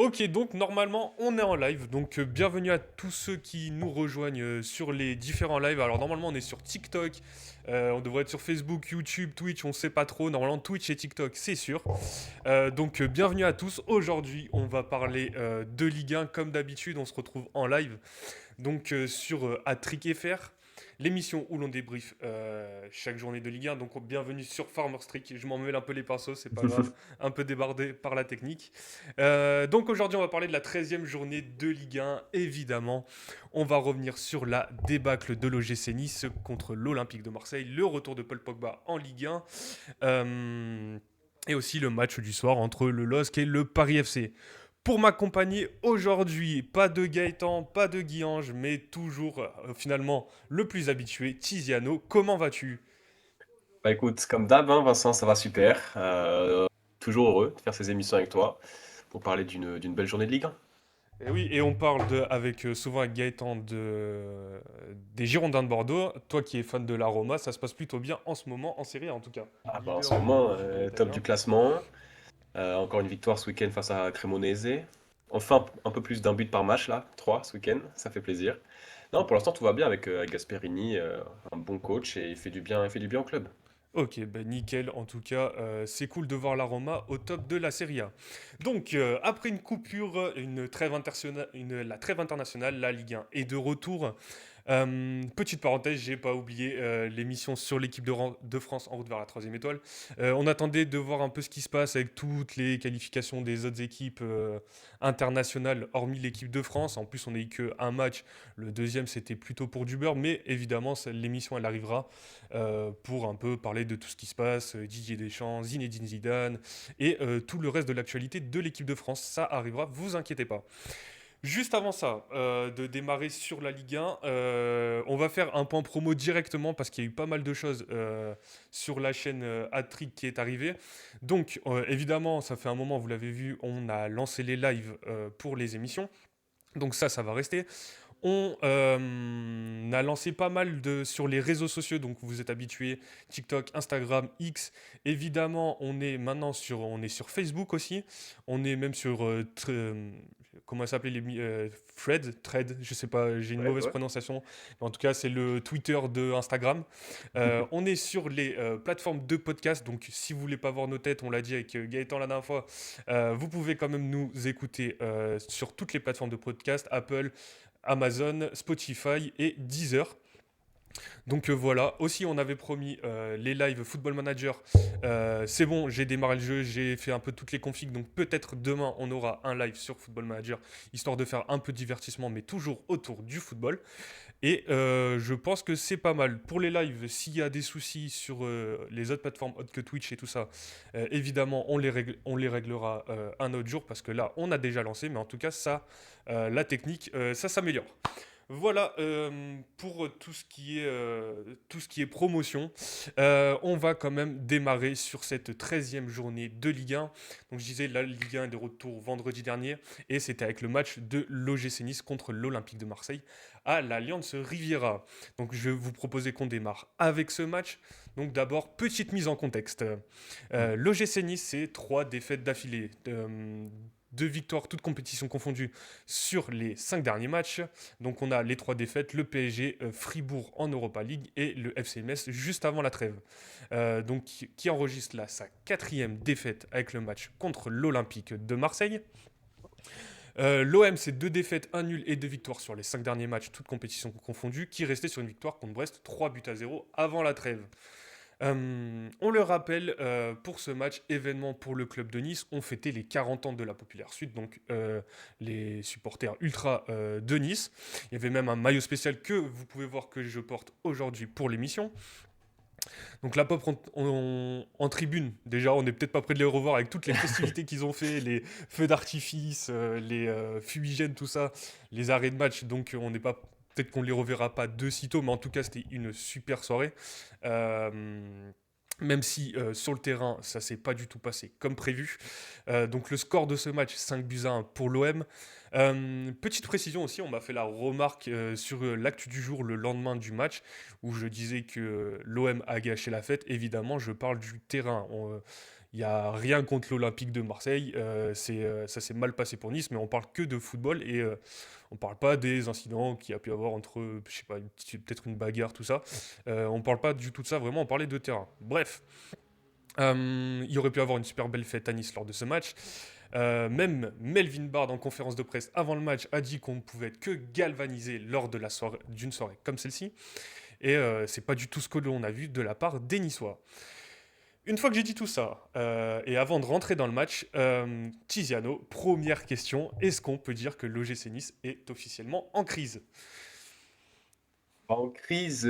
Ok, donc normalement on est en live, donc bienvenue à tous ceux qui nous rejoignent sur les différents lives. Alors normalement on est sur TikTok, on devrait être sur Facebook, YouTube, Twitch, on sait pas trop. Normalement Twitch et TikTok c'est sûr. Donc bienvenue à tous. Aujourd'hui on va parler de Ligue 1 comme d'habitude, on se retrouve en live. Donc sur Attrick FR, l'émission où l'on débriefe chaque journée de Ligue 1. Donc bienvenue sur Farmer Streak. Je m'en mêle un peu les pinceaux, c'est pas grave. Un peu débordé par la technique. Donc aujourd'hui on va parler de la 13e journée de Ligue 1. Évidemment, on va revenir sur la débâcle de l'OGC Nice contre l'Olympique de Marseille. Le retour de Paul Pogba en Ligue 1. Et aussi le match du soir entre le LOSC et le Paris FC. Pour m'accompagner aujourd'hui, pas de Gaëtan, pas de Guy-Ange, mais toujours finalement le plus habitué, Tiziano. Comment vas-tu? Bah écoute, comme d'hab, hein, Vincent, ça va super. Toujours heureux de faire ces émissions avec toi pour parler d'une belle journée de Ligue 1. Et oui, et on parle avec, souvent avec Gaëtan des Girondins de Bordeaux. Toi qui es fan de la Roma, ça se passe plutôt bien en ce moment en Série A en tout cas. Ah bah en ce Leader moment, de top l'Italie. du classement. Encore une victoire ce week-end face à Cremonese. Enfin, un peu plus d'un but par match là, 3 ce week-end, ça fait plaisir. Non, pour l'instant tout va bien avec Gasperini, un bon coach et il fait du bien au club. Ok, ben nickel. En tout cas, c'est cool de voir la Roma au top de la Serie A. Donc, après une coupure, la trêve internationale, la Ligue 1 est de retour. Petite parenthèse, j'ai pas oublié l'émission sur l'équipe de France en route vers la troisième étoile. On attendait de voir un peu ce qui se passe avec toutes les qualifications des autres équipes internationales, hormis l'équipe de France. En plus, on n'a eu qu'un match. Le deuxième, c'était plutôt pour du beurre, mais évidemment, l'émission, elle arrivera pour un peu parler de tout ce qui se passe, Didier Deschamps, Zinedine Zidane et tout le reste de l'actualité de l'équipe de France. Ça arrivera, vous inquiétez pas. Juste avant ça, de démarrer sur la Ligue 1, on va faire un point promo directement parce qu'il y a eu pas mal de choses sur la chaîne Hattrick qui est arrivée. Donc, évidemment, ça fait un moment, vous l'avez vu, on a lancé les lives pour les émissions. Donc ça va rester. On a lancé pas mal sur les réseaux sociaux, donc vous êtes habitués, TikTok, Instagram, X. Évidemment, on est sur Facebook aussi. On est même sur, comment ça s'appelait Thread, je sais pas, j'ai une Ouais, mauvaise ouais. prononciation. Mais en tout cas, c'est le Twitter de Instagram. On est sur les plateformes de podcast, donc si vous voulez pas voir nos têtes, on l'a dit avec Gaëtan la dernière fois, vous pouvez quand même nous écouter sur toutes les plateformes de podcast, Apple, Amazon, Spotify et Deezer. Donc voilà, aussi on avait promis les lives Football Manager. C'est bon, j'ai démarré le jeu, j'ai fait un peu toutes les configs, donc peut-être demain on aura un live sur Football Manager, histoire de faire un peu de divertissement, mais toujours autour du football. Et je pense que c'est pas mal. Pour les lives, s'il y a des soucis sur les autres plateformes autres que Twitch et tout ça, évidemment on les réglera un autre jour, parce que là on a déjà lancé, mais en tout cas ça, la technique, ça s'améliore. Voilà pour tout ce qui est promotion. On va quand même démarrer sur cette 13e journée de Ligue 1. Donc je disais, la Ligue 1 est de retour vendredi dernier et c'était avec le match de l'OGC Nice contre l'Olympique de Marseille à l'Alliance Riviera. Donc je vais vous proposer qu'on démarre avec ce match. Donc d'abord, petite mise en contexte. L'OGC Nice, c'est 3 défaites d'affilée. 2 victoires, toutes compétitions confondues, sur les 5 derniers matchs. Donc on a les 3 défaites, le PSG, Fribourg en Europa League et le FC Metz juste avant la trêve. Donc qui enregistre là sa 4e défaite avec le match contre l'Olympique de Marseille. L'OM, c'est 2 défaites, un nul et 2 victoires sur les 5 derniers matchs, toutes compétitions confondues, qui restait sur une victoire contre Brest, 3 buts à 0 avant la trêve. On le rappelle, pour ce match, événement pour le club de Nice, on fêtait les 40 ans de la Populaire Suite, donc les supporters ultra de Nice. Il y avait même un maillot spécial que vous pouvez voir que je porte aujourd'hui pour l'émission. Donc la pop en tribune, déjà on n'est peut-être pas près de les revoir avec toutes les festivités qu'ils ont fait, les feux d'artifice, les fumigènes, tout ça, les arrêts de match, donc on n'est pas... Peut-être qu'on les reverra pas de sitôt, mais en tout cas c'était une super soirée. Même si sur le terrain, ça s'est pas du tout passé comme prévu. Donc le score de ce match, 5 buts à 1 pour l'OM. Petite précision aussi, on m'a fait la remarque sur l'actu du jour le lendemain du match, où je disais que l'OM a gâché la fête. Évidemment, je parle du terrain. Il n'y a rien contre l'Olympique de Marseille. Ça s'est mal passé pour Nice, mais on parle que de football et on parle pas des incidents qu'il y a pu avoir entre, je sais pas, peut-être une bagarre, tout ça. On parle pas du tout de ça, vraiment, on parlait de terrain. Bref, il y aurait pu avoir une super belle fête à Nice lors de ce match. Même Melvin Bard en conférence de presse avant le match a dit qu'on ne pouvait être que galvanisé lors de d'une soirée comme celle-ci. Et c'est pas du tout ce que l'on a vu de la part des Niçois. Une fois que j'ai dit tout ça, et avant de rentrer dans le match, Tiziano, première question, est-ce qu'on peut dire que l'OGC Nice est officiellement en crise? En crise,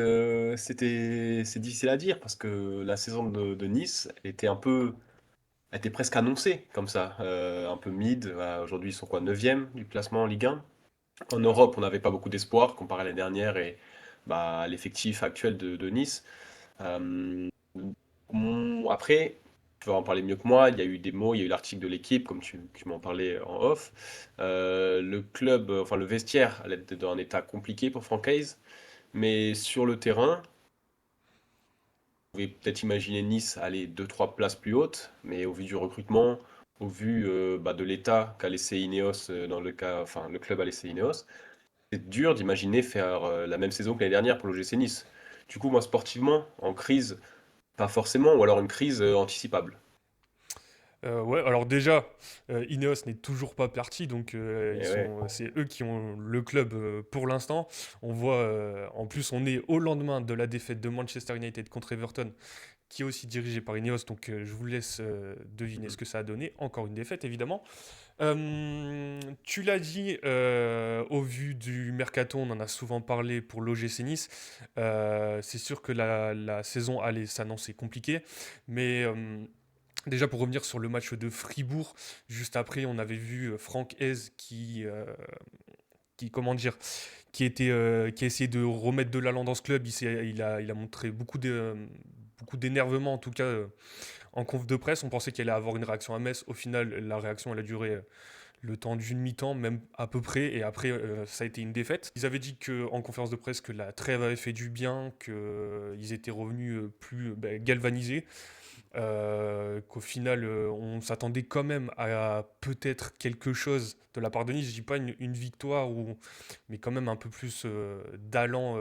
c'est difficile à dire parce que la saison de Nice elle était presque annoncée comme ça, un peu mid. Voilà, aujourd'hui, ils sont quoi, 9e du classement en Ligue 1. En Europe, on n'avait pas beaucoup d'espoir comparé à l'année dernière et bah, l'effectif actuel de Nice. Euh, Après, tu vas en parler mieux que moi. Il y a eu des mots, il y a eu l'article de l'équipe, comme tu m'en parlais en off. Le club, enfin le vestiaire, allait être dans un état compliqué pour Francaise. Mais sur le terrain, vous pouvez peut-être imaginer Nice aller deux trois places plus hautes, mais au vu du recrutement, au vu bah, de l'état qu'a laissé Ineos dans le cas, enfin le club a laissé Ineos, c'est dur d'imaginer faire la même saison que l'année dernière pour l'OGC Nice. Du coup, moi sportivement, en crise, pas forcément, ou alors une crise anticipable. Ouais, alors déjà, Ineos n'est toujours pas parti, donc Et ouais. c'est eux qui ont le club pour l'instant. On voit, en plus, on est au lendemain de la défaite de Manchester United contre Everton, qui est aussi dirigé par Ineos, donc je vous laisse deviner ce Mhm. que ça a donné. Encore une défaite, évidemment. Tu l'as dit, au vu du mercato, on en a souvent parlé pour l'OGC Nice. C'est sûr que la saison allait s'annoncer compliquée, mais déjà pour revenir sur le match de Fribourg, juste après, on avait vu Franck Hez comment dire, qui a essayé de remettre de l'allant dans ce club. Il a montré beaucoup d'énervement, en tout cas en conf de presse. On pensait qu'il allait avoir une réaction à Metz. Au final, la réaction elle a duré le temps d'une mi-temps, même à peu près, et après ça a été une défaite. Ils avaient dit en conférence de presse que la trêve avait fait du bien, qu'ils étaient revenus plus galvanisés, qu'au final on s'attendait quand même à peut-être quelque chose de la part de Nice. Je dis pas une victoire, mais quand même un peu plus d'allant.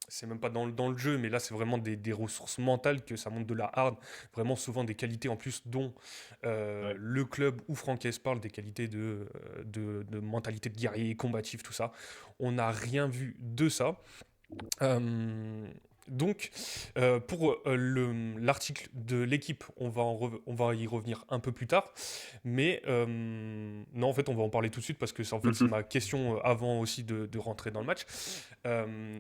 C'est même pas dans le jeu, mais là, c'est vraiment des ressources mentales que ça montre de la hard. Vraiment, souvent des qualités en plus dont Ouais. le club ou Francaise parle, des qualités de mentalité de guerrier, combatif, tout ça. On n'a rien vu de ça. Euh, donc, pour l'article de l'équipe, on va y revenir un peu plus tard. Mais non, en fait, on va en parler tout de suite parce que en fait, c'est ma question avant aussi de rentrer dans le match.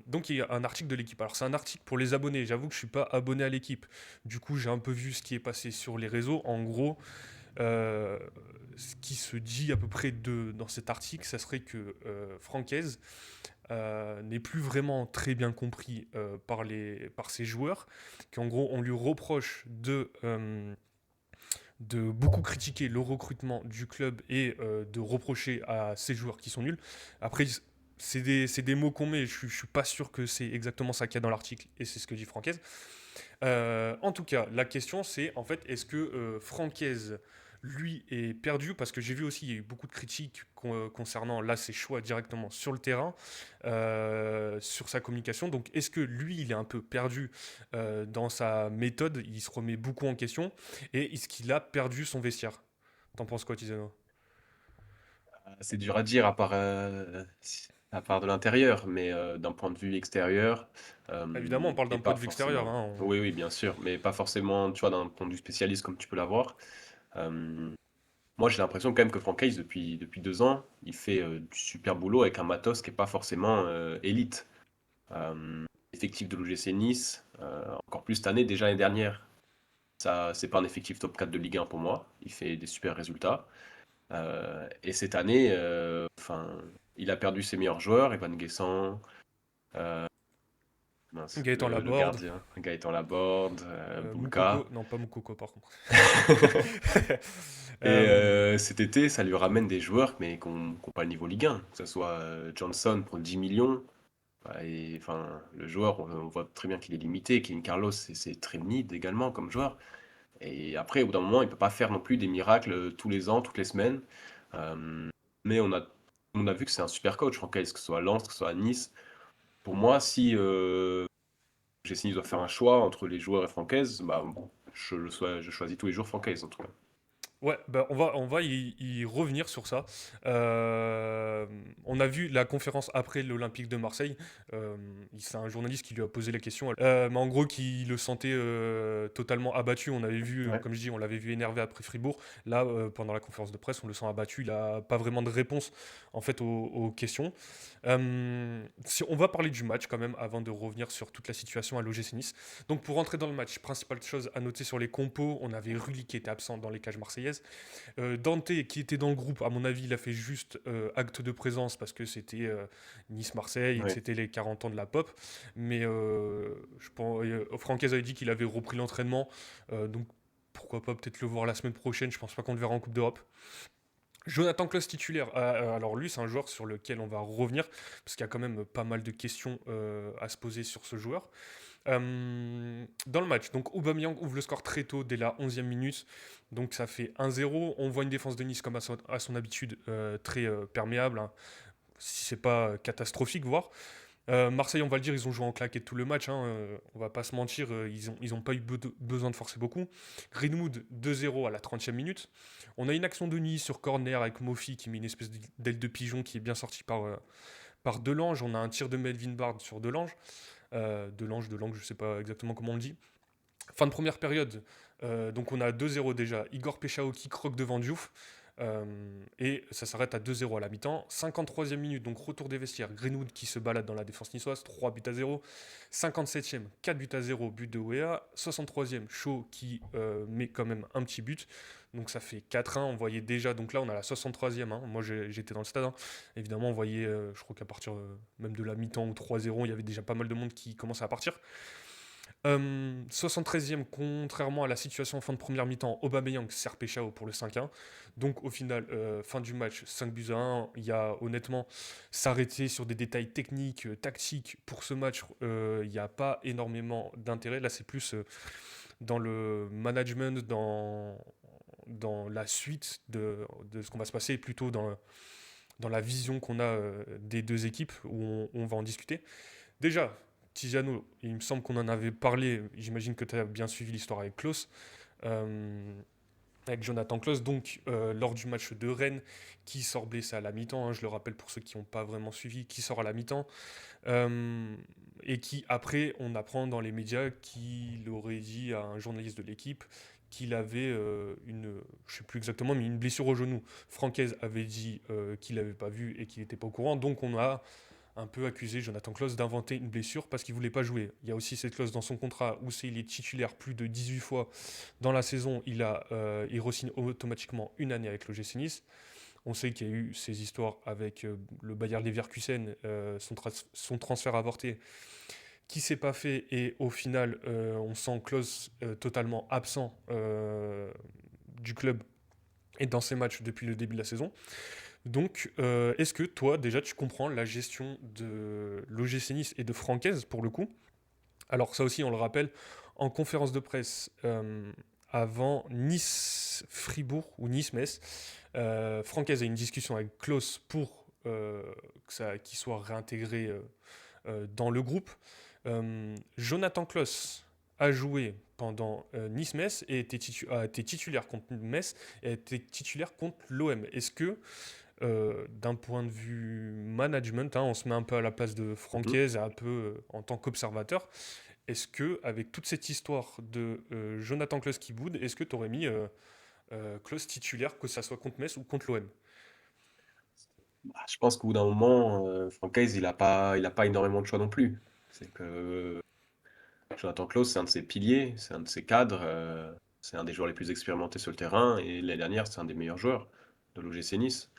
Donc, il y a un article de l'équipe. Alors, c'est un article pour les abonnés. J'avoue que je suis pas abonné à l'équipe. Du coup, j'ai un peu vu ce qui est passé sur les réseaux. En gros, euh, ce qui se dit à peu près dans cet article, ça serait que Francaise n'est plus vraiment très bien compris par ses joueurs, qu'en gros on lui reproche de beaucoup critiquer le recrutement du club et de reprocher à ses joueurs qui sont nuls. Après, c'est des mots qu'on met, je suis pas sûr que c'est exactement ça qu'il y a dans l'article, et c'est ce que dit Francaise. En tout cas, la question c'est en fait, est-ce que Francaise, lui, est perdu? Parce que j'ai vu aussi, il y a eu beaucoup de critiques concernant là ses choix directement sur le terrain, sur sa communication. Donc, est-ce que lui, il est un peu perdu dans sa méthode? Il se remet beaucoup en question. Et est-ce qu'il a perdu son vestiaire? T'en penses quoi, Tizano? C'est dur à dire à part de l'intérieur, mais d'un point de vue extérieur, Évidemment, on parle et d'un point pas de vue extérieur, forcément. hein, Oui, oui, bien sûr, mais pas forcément, tu vois, d'un point de vue spécialiste comme tu peux l'avoir. Euh, Moi, j'ai l'impression quand même que Franck Hayes, depuis 2 ans, il fait du super boulot avec un matos qui n'est pas forcément élite. Euh, Effectif de l'OGC Nice, encore plus cette année, déjà l'année dernière. Ça, c'est pas un effectif top 4 de Ligue 1 pour moi. Il fait des super résultats. Et cette année, enfin, il a perdu ses meilleurs joueurs, Evan Guessant, euh, mince, Gaëtan le Laborde, gardien, Gaëtan Laborde, Moukoko, Boulka. non pas Moukoko par contre. Et Euh, cet été, ça lui ramène des joueurs mais qui n'ont pas le niveau Ligue 1, que ce soit Johnson pour 10 millions, Et enfin, le joueur, on voit très bien qu'il est limité. Kevin Carlos, c'est très mid également comme joueur. Et après, au bout d'un moment, il ne peut pas faire non plus des miracles tous les ans, toutes les semaines. Euh, mais on a vu que c'est un super coach, Francaise, que ce soit à Lens, que ce soit à Nice. Pour moi, si Gessini doit faire un choix entre les joueurs et Francaise, bah, je choisis tous les jours Francaise en tout cas. Ouais, bah on va y revenir sur ça. Euh, on a vu la conférence après l'Olympique de Marseille. C'est un journaliste qui lui a posé la question. Mais en gros, qui le sentait totalement abattu. On avait vu, Ouais. comme je dis, on l'avait vu énervé après Fribourg. Là, pendant la conférence de presse, on le sent abattu. Il n'a pas vraiment de réponse en fait aux questions. Si on va parler du match quand même avant de revenir sur toute la situation à l'OGC Nice. Donc pour rentrer dans le match, principale chose à noter sur les compos, on avait Rulli qui était absent dans les cages marseillaises. Dante qui était dans le groupe, à mon avis, il a fait juste acte de présence parce que c'était Nice-Marseille et que Ouais. c'était les 40 ans de la pop. Mais je pense, Francaise avait dit qu'il avait repris l'entraînement. Donc pourquoi pas peut-être le voir la semaine prochaine. Je pense pas qu'on le verra en Coupe d'Europe. Jonathan Klaus titulaire. Alors lui, c'est un joueur sur lequel on va revenir parce qu'il y a quand même pas mal de questions à se poser sur ce joueur. Dans le match, donc Aubameyang ouvre le score très tôt, dès la 11e minute. Donc ça fait 1-0. On voit une défense de Nice comme à son habitude, très perméable, hein, si c'est pas catastrophique, voire. Marseille, on va le dire, ils ont joué en claquette tout le match, hein, on va pas se mentir, ils ont pas eu besoin de forcer beaucoup. Greenwood 2-0 à la 30e minute. On a une action de Nice sur corner avec Mofi qui met une espèce d'aile de pigeon qui est bien sortie par Delange. On a un tir de Melvin Bard sur Delange. Delange, je sais pas exactement comment on le dit. Fin de première période, donc on a 2-0 déjà. Igor Pechao qui croque devant Diouf. Et ça s'arrête à 2-0 à la mi-temps. 53e minute, donc retour des vestiaires. Greenwood qui se balade dans la défense niçoise, 3-0. 57e, 4-0, but de Wea. 63e, Shaw qui met quand même un petit but. Donc ça fait 4-1. On voyait déjà, donc là on a la 63e. Hein. Moi j'étais dans le stade. Hein. Évidemment, on voyait, je crois qu'à partir même de la mi-temps ou 3-0, il y avait déjà pas mal de monde qui commençait à partir. 73e, contrairement à la situation en fin de première mi-temps, Aubameyang sert Peshao pour le 5-1. Donc au final, fin du match, 5-1. Il y a honnêtement s'arrêter sur des détails techniques, tactiques pour ce match. Il n'y a pas énormément d'intérêt. Là, c'est plus dans le management, dans la suite de ce qu'on va se passer, plutôt dans la vision qu'on a des deux équipes où on va en discuter. Déjà, Tiziano, il me semble qu'on en avait parlé, j'imagine que tu as bien suivi l'histoire avec Klaus, euh, avec Jonathan Klaus, donc lors du match de Rennes, qui sort blessé à la mi-temps, hein, je le rappelle pour ceux qui n'ont pas vraiment suivi, qui sort à la mi-temps, euh, et qui après, on apprend dans les médias qu'il aurait dit à un journaliste de l'équipe qu'il avait je sais plus exactement, mais une blessure au genou. Francaise avait dit qu'il l'avait pas vu et qu'il n'était pas au courant, donc on a un peu accusé Jonathan Klaus d'inventer une blessure parce qu'il voulait pas jouer. Il y a aussi cette clause dans son contrat où il est titulaire plus de 18 fois dans la saison, il re-signe automatiquement une année avec le GC Nice. On sait qu'il y a eu ces histoires avec le Bayer Leverkusen, son transfert avorté, qui s'est pas fait et au final on sent Klaus totalement absent du club et dans ses matchs depuis le début de la saison. Donc, est-ce que toi, déjà, tu comprends la gestion de l'OGC Nice et de Francaise, pour le coup? Alors, ça aussi, on le rappelle, en conférence de presse avant Nice-Fribourg ou Nice-Metz, Francaise a une discussion avec Klaus pour qu'il soit réintégré dans le groupe. Jonathan Klaus a joué pendant Nice-Metz et a été titulaire contre Metz et a été titulaire contre l'OM. Est-ce que d'un point de vue management, hein, on se met un peu à la place de Mhm. Francaise, un peu en tant qu'observateur. Est-ce que, avec toute cette histoire de Jonathan Klaus qui boude, est-ce que tu aurais mis Klaus titulaire, que ça soit contre Metz ou contre l'OM? Bah, je pense qu'au bout d'un moment, Francaise, il a pas énormément de choix non plus. C'est que Jonathan Klaus, c'est un de ses piliers, c'est un de ses cadres, c'est un des joueurs les plus expérimentés sur le terrain, et l'année dernière, c'est un des meilleurs joueurs de l'OGC Nice.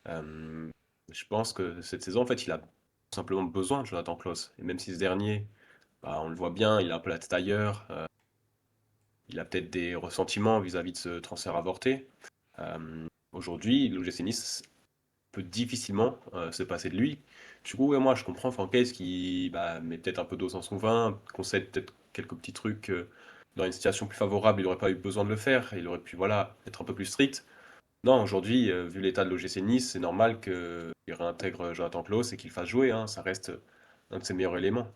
Euh, je pense que cette saison, en fait, il a tout simplement besoin de Jonathan Klaus. Et même si ce dernier, bah, on le voit bien, il a un peu la tête ailleurs, il a peut-être des ressentiments vis-à-vis de ce transfert avorté. Aujourd'hui, l'OGC Nice peut difficilement se passer de lui. Du coup, ouais, moi, je comprends Francaise qui met peut-être un peu d'eau dans son vin, concède peut-être quelques petits trucs dans une situation plus favorable, il n'aurait pas eu besoin de le faire, il aurait pu voilà, être un peu plus strict. Non, aujourd'hui, vu l'état de l'OGC Nice, c'est normal qu'il réintègre Jonathan Klaus et qu'il fasse jouer, hein, ça reste un de ses meilleurs éléments.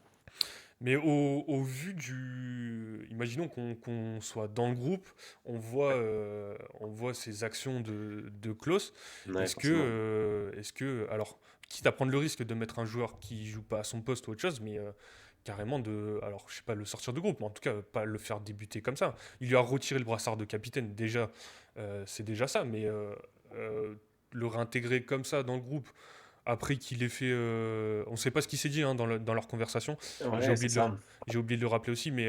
Mais au vu du... Imaginons qu'on soit dans le groupe, on voit ces actions de Klose. Ouais, forcément. Est-ce que... Alors, quitte à prendre le risque de mettre un joueur qui joue pas à son poste ou autre chose, mais carrément de... Alors, je sais pas, le sortir du groupe, mais en tout cas, pas le faire débuter comme ça. Il lui a retiré le brassard de capitaine, déjà, c'est déjà ça, mais euh, le réintégrer comme ça dans le groupe, après qu'il ait fait... on ne sait pas ce qu'il s'est dit hein, dans leur conversation. J'ai Ouais, c'est oublié de le, ça. j'ai oublié de le rappeler aussi, mais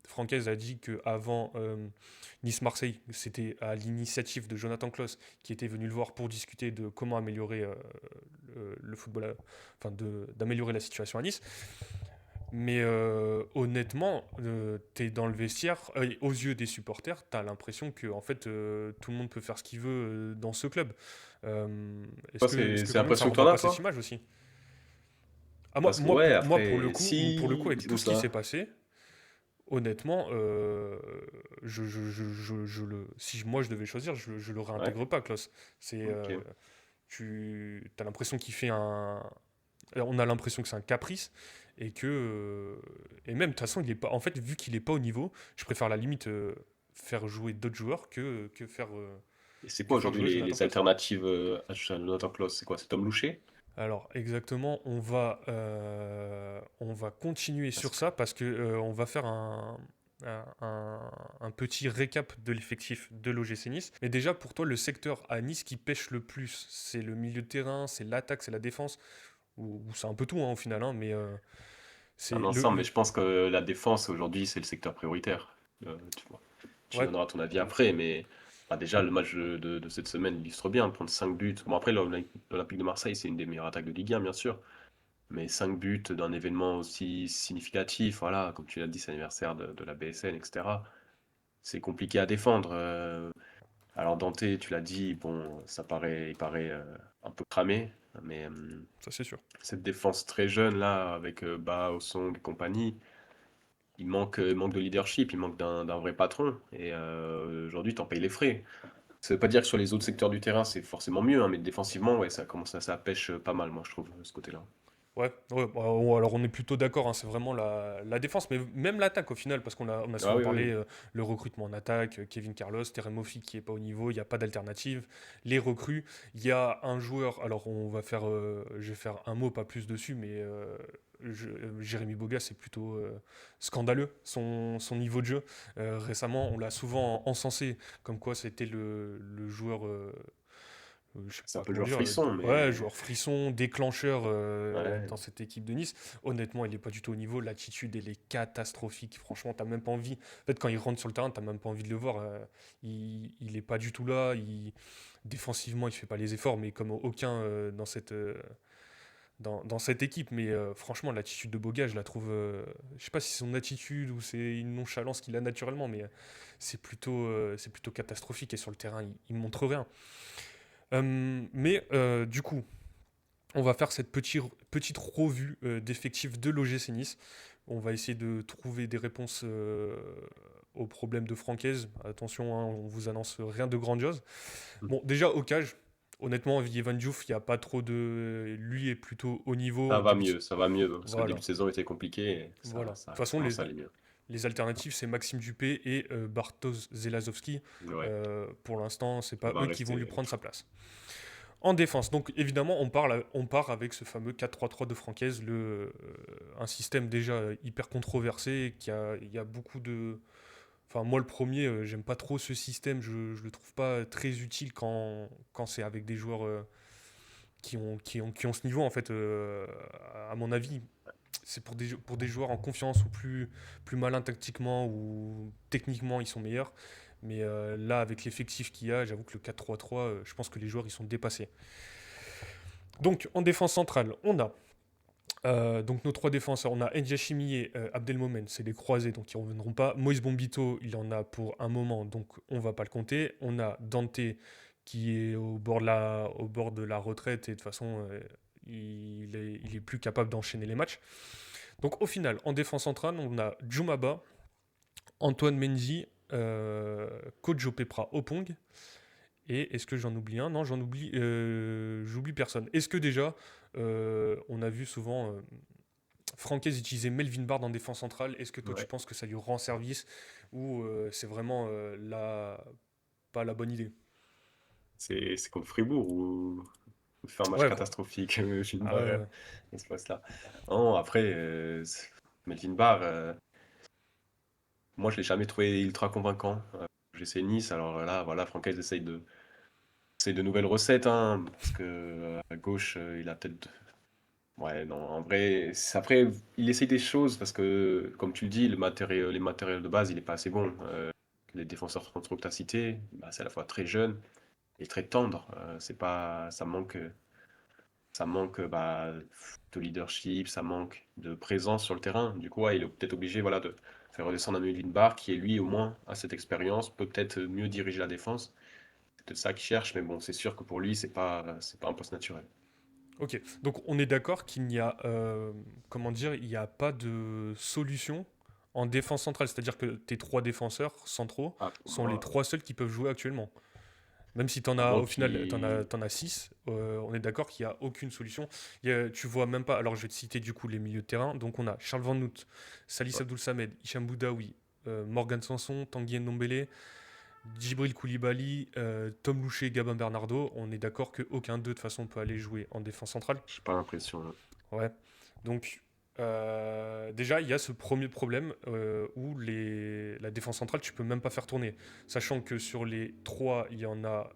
Francaise a dit qu'avant Nice-Marseille, c'était à l'initiative de Jonathan Klaus qui était venu le voir pour discuter de comment améliorer le football, enfin d'améliorer la situation à Nice. Mais honnêtement, tu es dans le vestiaire, aux yeux des supporters, tu as l'impression que en fait, tout le monde peut faire ce qu'il veut dans ce club. Toi, Est-ce que c'est quand même ça l'impression que renvoie t'en as, pas cette toi? image aussi? Ah, Parce que ouais, après, pour le coup, si... avec tout Où ce qui s'est ça? passé, honnêtement, si moi je devais choisir, je le Ouais, réintègre pas, Klaus. C'est, ok. tu as l'impression qu'il fait un, on a l'impression que c'est un caprice et même de toute façon il est pas. En fait, vu qu'il est pas au niveau, je préfère à la limite faire jouer d'autres joueurs Et c'est quoi que faire aujourd'hui jouer Jonathan les Klaus. alternatives à Jonathan Klaus? C'est quoi? C'est Tom Louché? Alors exactement, on va continuer Parce sur que... ça parce que on va faire un petit récap de l'effectif de l'OGC Nice. Mais déjà pour toi, le secteur à Nice qui pêche le plus, c'est le milieu de terrain, c'est l'attaque, c'est la défense, ou c'est un peu tout hein, au final, hein, mais C'est un c'est ensemble, mais je pense que la défense aujourd'hui, c'est le secteur prioritaire. Tu vois. Tu ouais, donneras ton avis après, mais déjà, le match de cette semaine illustre bien. Prendre 5 buts. Bon, après, l'Olympique de Marseille, c'est une des meilleures attaques de Ligue 1, bien sûr. Mais 5 buts d'un événement aussi significatif, voilà, comme tu l'as dit, c'est l'anniversaire de la BSN, etc. C'est compliqué à défendre. Alors, Dante, tu l'as dit, bon, il paraît un peu cramé, mais ça c'est sûr. cette défense très jeune, là, avec Ba, Osong et compagnie, il manque de leadership, il manque d'un vrai patron. Et aujourd'hui, t'en payes les frais. Ça veut pas dire que sur les autres secteurs du terrain, c'est forcément mieux, hein, mais défensivement, ouais, ça commence ça pêche pas mal, moi, je trouve, de ce côté-là. Ouais, ouais, bah, alors on est plutôt d'accord, hein, c'est vraiment la défense, mais même l'attaque au final, parce qu'on a Ah souvent oui, oui, parlé le recrutement en attaque, Kevin Carlos, Terem Moffi qui est pas au niveau, il n'y a pas d'alternative. Les recrues, il y a un joueur, alors je vais faire un mot, pas plus dessus, mais Jérémy Boga, c'est plutôt scandaleux son niveau de jeu. Récemment, on l'a souvent encensé, comme quoi c'était le joueur. Je sais c'est un pas peu le comment joueur dire, frisson, ouais, mais joueur frisson, déclencheur ouais. dans cette équipe de Nice. Honnêtement, il est pas du tout au niveau. L'attitude, elle est catastrophique. Franchement, t'as même pas envie. En fait, quand il rentre sur le terrain, t'as même pas envie de le voir. Il est pas du tout là. Défensivement, il fait pas les efforts, mais comme aucun dans cette équipe. Mais franchement, l'attitude de Boga, je la trouve. Je sais pas si c'est son attitude ou c'est une nonchalance qu'il a naturellement, mais c'est plutôt catastrophique. Et sur le terrain, il montre rien. Mais du coup, on va faire cette petite revue d'effectifs de l'OGC Nice. On va essayer de trouver des réponses aux problèmes de Francaise. Attention, hein, on vous annonce rien de grandiose. Bon, déjà, au cage, honnêtement, Evan Diouf, il n'y a pas trop de. Lui est plutôt au niveau au début. Ça va mieux, parce que le début Voilà, de saison était compliqué, et voilà. De toute ça façon, commence à aller mieux. les alternatives, c'est Maxime Dupé et Bartosz Zelazowski. Ouais, Pour l'instant, c'est on pas va eux qui vont lui rester. prendre sa place. En défense, donc évidemment, on part avec ce fameux 4-3-3 de Francaise, un système déjà hyper controversé, il y a beaucoup de... Enfin, moi, le premier, j'aime pas trop ce système, je le trouve pas très utile quand c'est avec des joueurs qui ont ce niveau, en fait, à mon avis. C'est pour des joueurs en confiance ou plus malins tactiquement ou techniquement, ils sont meilleurs. Mais là, avec l'effectif qu'il y a, j'avoue que le 4-3-3, je pense que les joueurs, ils sont dépassés. Donc en défense centrale, on a donc nos trois défenseurs. On a Ndiachimi et Abdelmomen, c'est les croisés, donc ils ne reviendront pas. Moïse Bombito, il en a pour un moment, donc on ne va pas le compter. On a Dante qui est au bord de la retraite et de toute façon, il est plus capable d'enchaîner les matchs. Donc au final, en défense centrale, on a Djoumaba, Antoine Mendy, Kojo Pepra, Opong. Et est-ce que j'en oublie un? Non, j'oublie personne. Est-ce que déjà, on a vu souvent Francaise utiliser Melvin Bard en défense centrale? Est-ce que toi tu Ouais. penses que ça lui rend service ou c'est vraiment pas la bonne idée? C'est contre Fribourg où il fait un match Ouais, catastrophique, Melvin ah Barr, ouais, ouais. à ce poste-là. Non, après, Melvin Barr, moi je l'ai jamais trouvé ultra convaincant. J'ai essayé Nice, alors là, voilà, Francaise essaye de nouvelles recettes, hein, parce que à gauche, il a peut-être. Ouais, non, en vrai, après, il essaye des choses parce que, comme tu le dis, les matériels de base, il est pas assez bon. Les défenseurs centraux que tu as cités, bah, c'est à la fois très jeune et très tendre. C'est pas, ça manque bah, de leadership, ça manque de présence sur le terrain. Du coup, ouais, il est peut-être obligé voilà, de faire redescendre un Melvin Barr qui, est lui, au moins, a cette expérience, peut peut-être mieux diriger la défense. C'est peut-être ça qu'il cherche, mais bon, c'est sûr que pour lui, c'est pas un poste naturel. Ok, donc on est d'accord qu'il n'y a, comment dire, il n'y a pas de solution en défense centrale. C'est-à-dire que tes trois défenseurs centraux Ah, pour sont les moi, trois seuls qui peuvent jouer actuellement. Même si à moins au final, qu'il. t'en as six, on est d'accord qu'il n'y a aucune solution. Tu vois même pas. Alors, je vais te citer du coup les milieux de terrain. Donc, on a Charles Van Noot, Salis Ouais. Abdoul Samed, Hicham Boudaoui, Morgan Sanson, Tanguy Ndombele, Djibril Koulibaly, Tom Louché, Gabin Bernardo. On est d'accord qu'aucun d'eux, de toute façon, peut aller jouer en défense centrale. J'ai pas l'impression, hein. Ouais. Donc, déjà, il y a ce premier problème où la défense centrale, tu peux même pas faire tourner. Sachant que sur les trois, il y en a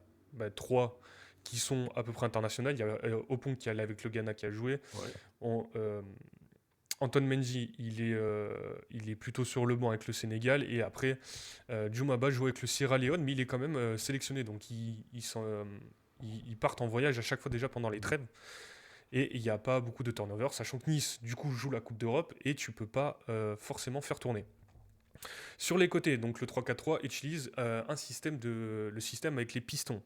trois qui sont à peu près internationaux. Il y a Opong qui est allé avec le Ghana qui a joué. Ouais. On, Antoine Mendy, il est plutôt sur le banc avec le Sénégal. Et après, Djoumaba joue avec le Sierra Leone, mais il est quand même sélectionné. Donc, ils partent en voyage à chaque fois déjà pendant les trêves. Et il n'y a pas beaucoup de turnover, sachant que Nice, du coup, joue la Coupe d'Europe et tu peux pas forcément faire tourner. Sur les côtés, donc le 3-4-3 utilise le système avec les pistons. Ouais.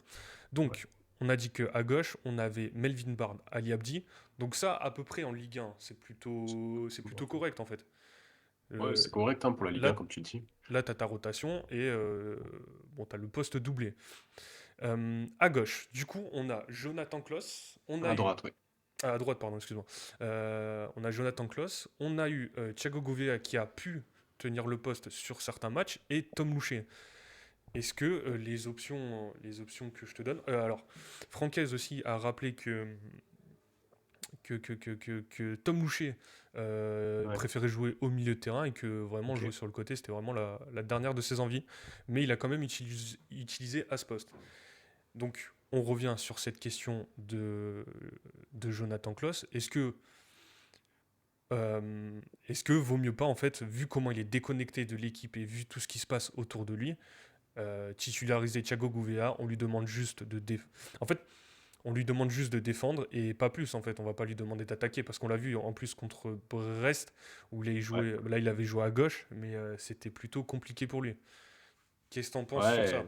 Donc, on a dit qu'à gauche, on avait Melvin Bard, Ali Abdi. Donc ça, à peu près en Ligue 1, c'est plutôt correct en fait. Ouais, Euh, c'est correct hein, pour la Ligue 1, là, comme tu dis. là tu as ta rotation et bon, tu as le poste doublé. À gauche, du coup, on a Jonathan Klaus, on a À eu droite, oui. à droite, pardon, excuse-moi. On a Jonathan Klaus, on a eu Thiago Gouveia qui a pu tenir le poste sur certains matchs et Tom Loucher. Est-ce que les options que je te donne. Alors, Francaise aussi a rappelé que Tom Loucher Ouais, préférait jouer au milieu de terrain et que vraiment ok. jouer sur le côté, c'était vraiment la dernière de ses envies. Mais il a quand même utilisé à ce poste. Donc, on revient sur cette question de Jonathan Klaus. Est-ce que vaut mieux pas, en fait, vu comment il est déconnecté de l'équipe et vu tout ce qui se passe autour de lui, titulariser Thiago Gouveia, En fait, on lui demande juste de défendre et pas plus, en fait. On va pas lui demander d'attaquer parce qu'on l'a vu en plus contre Brest où Ouais. là, il avait joué à gauche, mais c'était plutôt compliqué pour lui. Qu'est-ce que t'en penses sur Ouais. ça?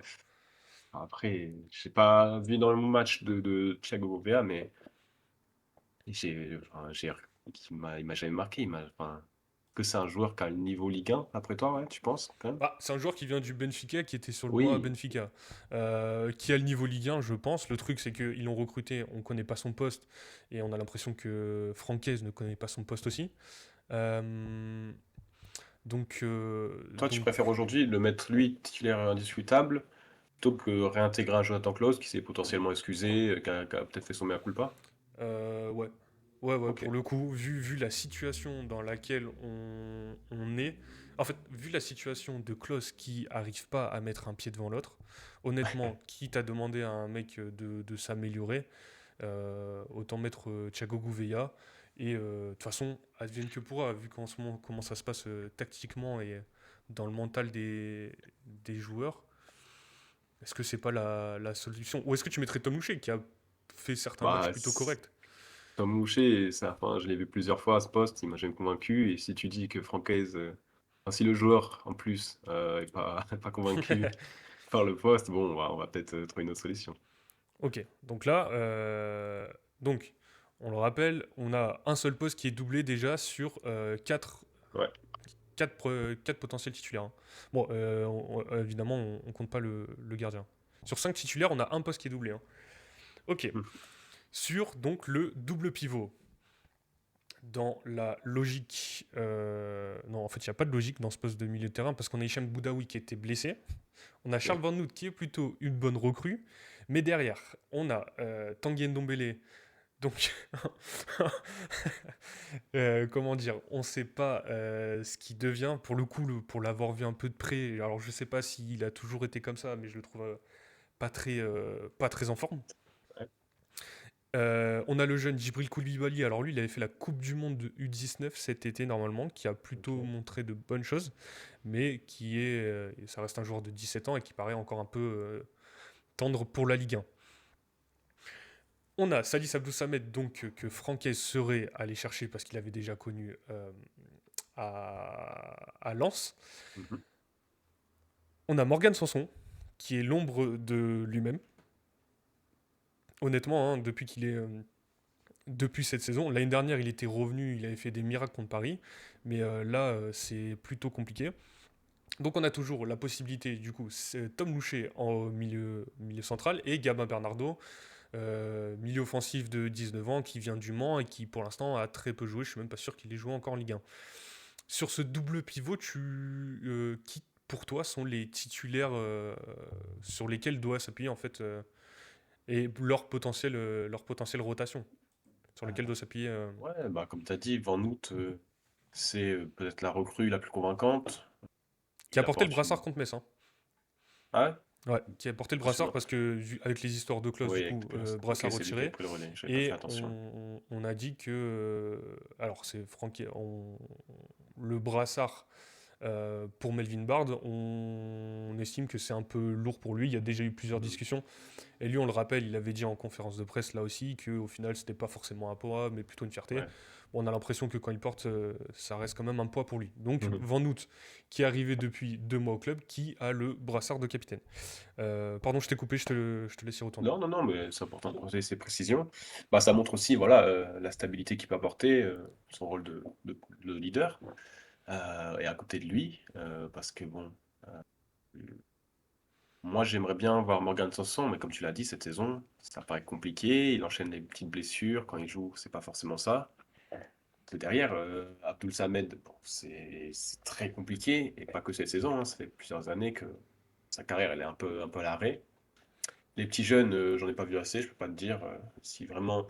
Après, j'ai pas vu dans le match de Thiago Gouveia, mais enfin, il m'a jamais marqué. Enfin, que c'est un joueur qui a le niveau Ligue 1, après toi, ouais, tu penses, quand même? Bah, c'est un joueur qui vient du Benfica, qui était sur le banc à Oui, Benfica, qui a le niveau Ligue 1, je pense. Le truc, c'est qu'ils l'ont recruté, on ne connaît pas son poste, et on a l'impression que Francaise ne connaît pas son poste aussi. Euh, toi, tu donc préfères aujourd'hui le mettre lui titulaire indiscutable plutôt que réintégrer un Jonathan Klaus qui s'est potentiellement excusé, qui a peut-être fait son mea culpa? ouais. Ouais, Ok. pour le coup, vu la situation dans laquelle on est, en fait, vu la situation de Klaus qui arrive pas à mettre un pied devant l'autre, honnêtement, quitte à demander à un mec de s'améliorer, autant mettre Thiago Gouveia. Et de toute façon, advienne que pourra, vu qu'en ce moment, comment ça se passe tactiquement et dans le mental des joueurs, est-ce que c'est pas la solution? Ou est-ce que tu mettrais Tom Loucher qui a fait certains matchs Bah, plutôt corrects? Tom Loucher, enfin, je l'ai vu plusieurs fois à ce poste, il m'a jamais convaincu. Et si tu dis que Francaise, enfin, si le joueur en plus est pas, pas convaincu par le poste, bon, on va peut-être trouver une autre solution. Ok, donc là, donc On le rappelle, on a un seul poste qui est doublé déjà sur 4 Ouais. quatre potentiels titulaires, hein. Bon, évidemment, on compte pas le gardien. Sur 5 titulaires, on a un poste qui est doublé, hein. Ok. Mhm. Sur donc le double pivot. Dans la logique. Non, en fait, il n'y a pas de logique dans ce poste de milieu de terrain parce qu'on a Hicham Boudaoui qui était blessé. On a Charles Ok. Van Noot qui est plutôt une bonne recrue. Mais derrière, on a Tanguy Ndombele. Donc, comment dire, on ne sait pas ce qu'il devient. Pour le coup, pour l'avoir vu un peu de près, alors je ne sais pas s'il a toujours été comme ça, mais je le trouve pas très en forme. Ouais. On a le jeune Djibril Koulibaly. Alors lui, il avait fait la Coupe du Monde de U19 cet été normalement, qui a plutôt Ok. montré de bonnes choses, mais ça reste un joueur de 17 ans et qui paraît encore un peu tendre pour la Ligue 1. On a Salis Abdou Samed, donc que Franquès serait allé chercher parce qu'il avait déjà connu à Lens. Mhm. On a Morgan Sanson, qui est l'ombre de lui-même. Honnêtement, hein, depuis cette saison. L'année dernière, il était revenu, il avait fait des miracles contre Paris, mais là, c'est plutôt compliqué. Donc on a toujours la possibilité, du coup, c'est Tom Louchet en milieu central et Gabin Bernardo, milieu offensif de 19 ans, qui vient du Mans et qui pour l'instant a très peu joué. Je suis même pas sûr qu'il ait joué encore en Ligue 1. Sur ce double pivot, qui pour toi sont les titulaires sur lesquels doit s'appuyer en fait et leur potentielle rotation sur lesquels doit s'appuyer Ouais, bah, comme tu as dit, Van Noot, c'est peut-être la recrue la plus convaincante. qui a Il porté le apporte brassard une. contre Metz, hein. Ah, Ouais, qui a porté le brassard impressionnant. parce que, avec les histoires de clause, Oui, du avec coup, Pérez. Ok, brassard c'est lui qui avait retiré. pris le relais. J'avais pas fait Et attention. on a dit que. Alors, c'est Franck. Le brassard pour Melvin Bard, on estime que c'est un peu lourd pour lui. Il y a déjà eu plusieurs Mhm. discussions. Et lui, on le rappelle, il avait dit en conférence de presse là aussi qu'au final, c'était pas forcément un poids, mais plutôt une fierté. Ouais. Bon, on a l'impression que quand il porte, ça reste quand même un poids pour lui. Donc, Mhm. Van Noot, qui est arrivé depuis 2 mois au club, qui a le brassard de capitaine. Pardon, je t'ai coupé, je te laisse y retourner. Non, non, non, mais c'est important de poser ces précisions. Bah, ça montre aussi voilà, la stabilité qu'il peut apporter, son rôle de leader. Et à côté de lui, parce que bon, moi j'aimerais bien voir Morgan Sanson, mais comme tu l'as dit, cette saison, ça paraît compliqué. Il enchaîne les petites blessures. Quand il joue, c'est pas forcément ça. Que derrière, Abdul Samed, bon, c'est très compliqué. Et pas que cette saison, hein, ça fait plusieurs années que sa carrière elle est un peu à l'arrêt. Les petits jeunes, j'en ai pas vu assez, je peux pas te dire si vraiment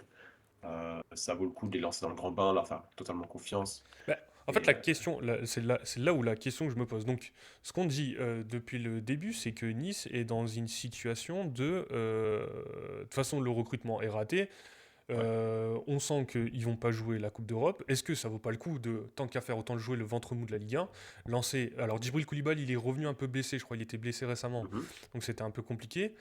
ça vaut le coup de les lancer dans le grand bain, leur faire totalement confiance. Bah, en fait, Et la question, c'est là où la question que je me pose. Donc, ce qu'on dit depuis le début, c'est que Nice est dans une situation de toute façon, le recrutement est raté. ouais. On sent qu'ils vont pas jouer la Coupe d'Europe. Est-ce que ça vaut pas le coup de, tant qu'à faire, autant jouer le ventre mou de la Ligue 1, lancer. Alors, Djibril Koulibaly, il est revenu un peu blessé, je crois, il était blessé récemment, Mhm. donc c'était un peu compliqué.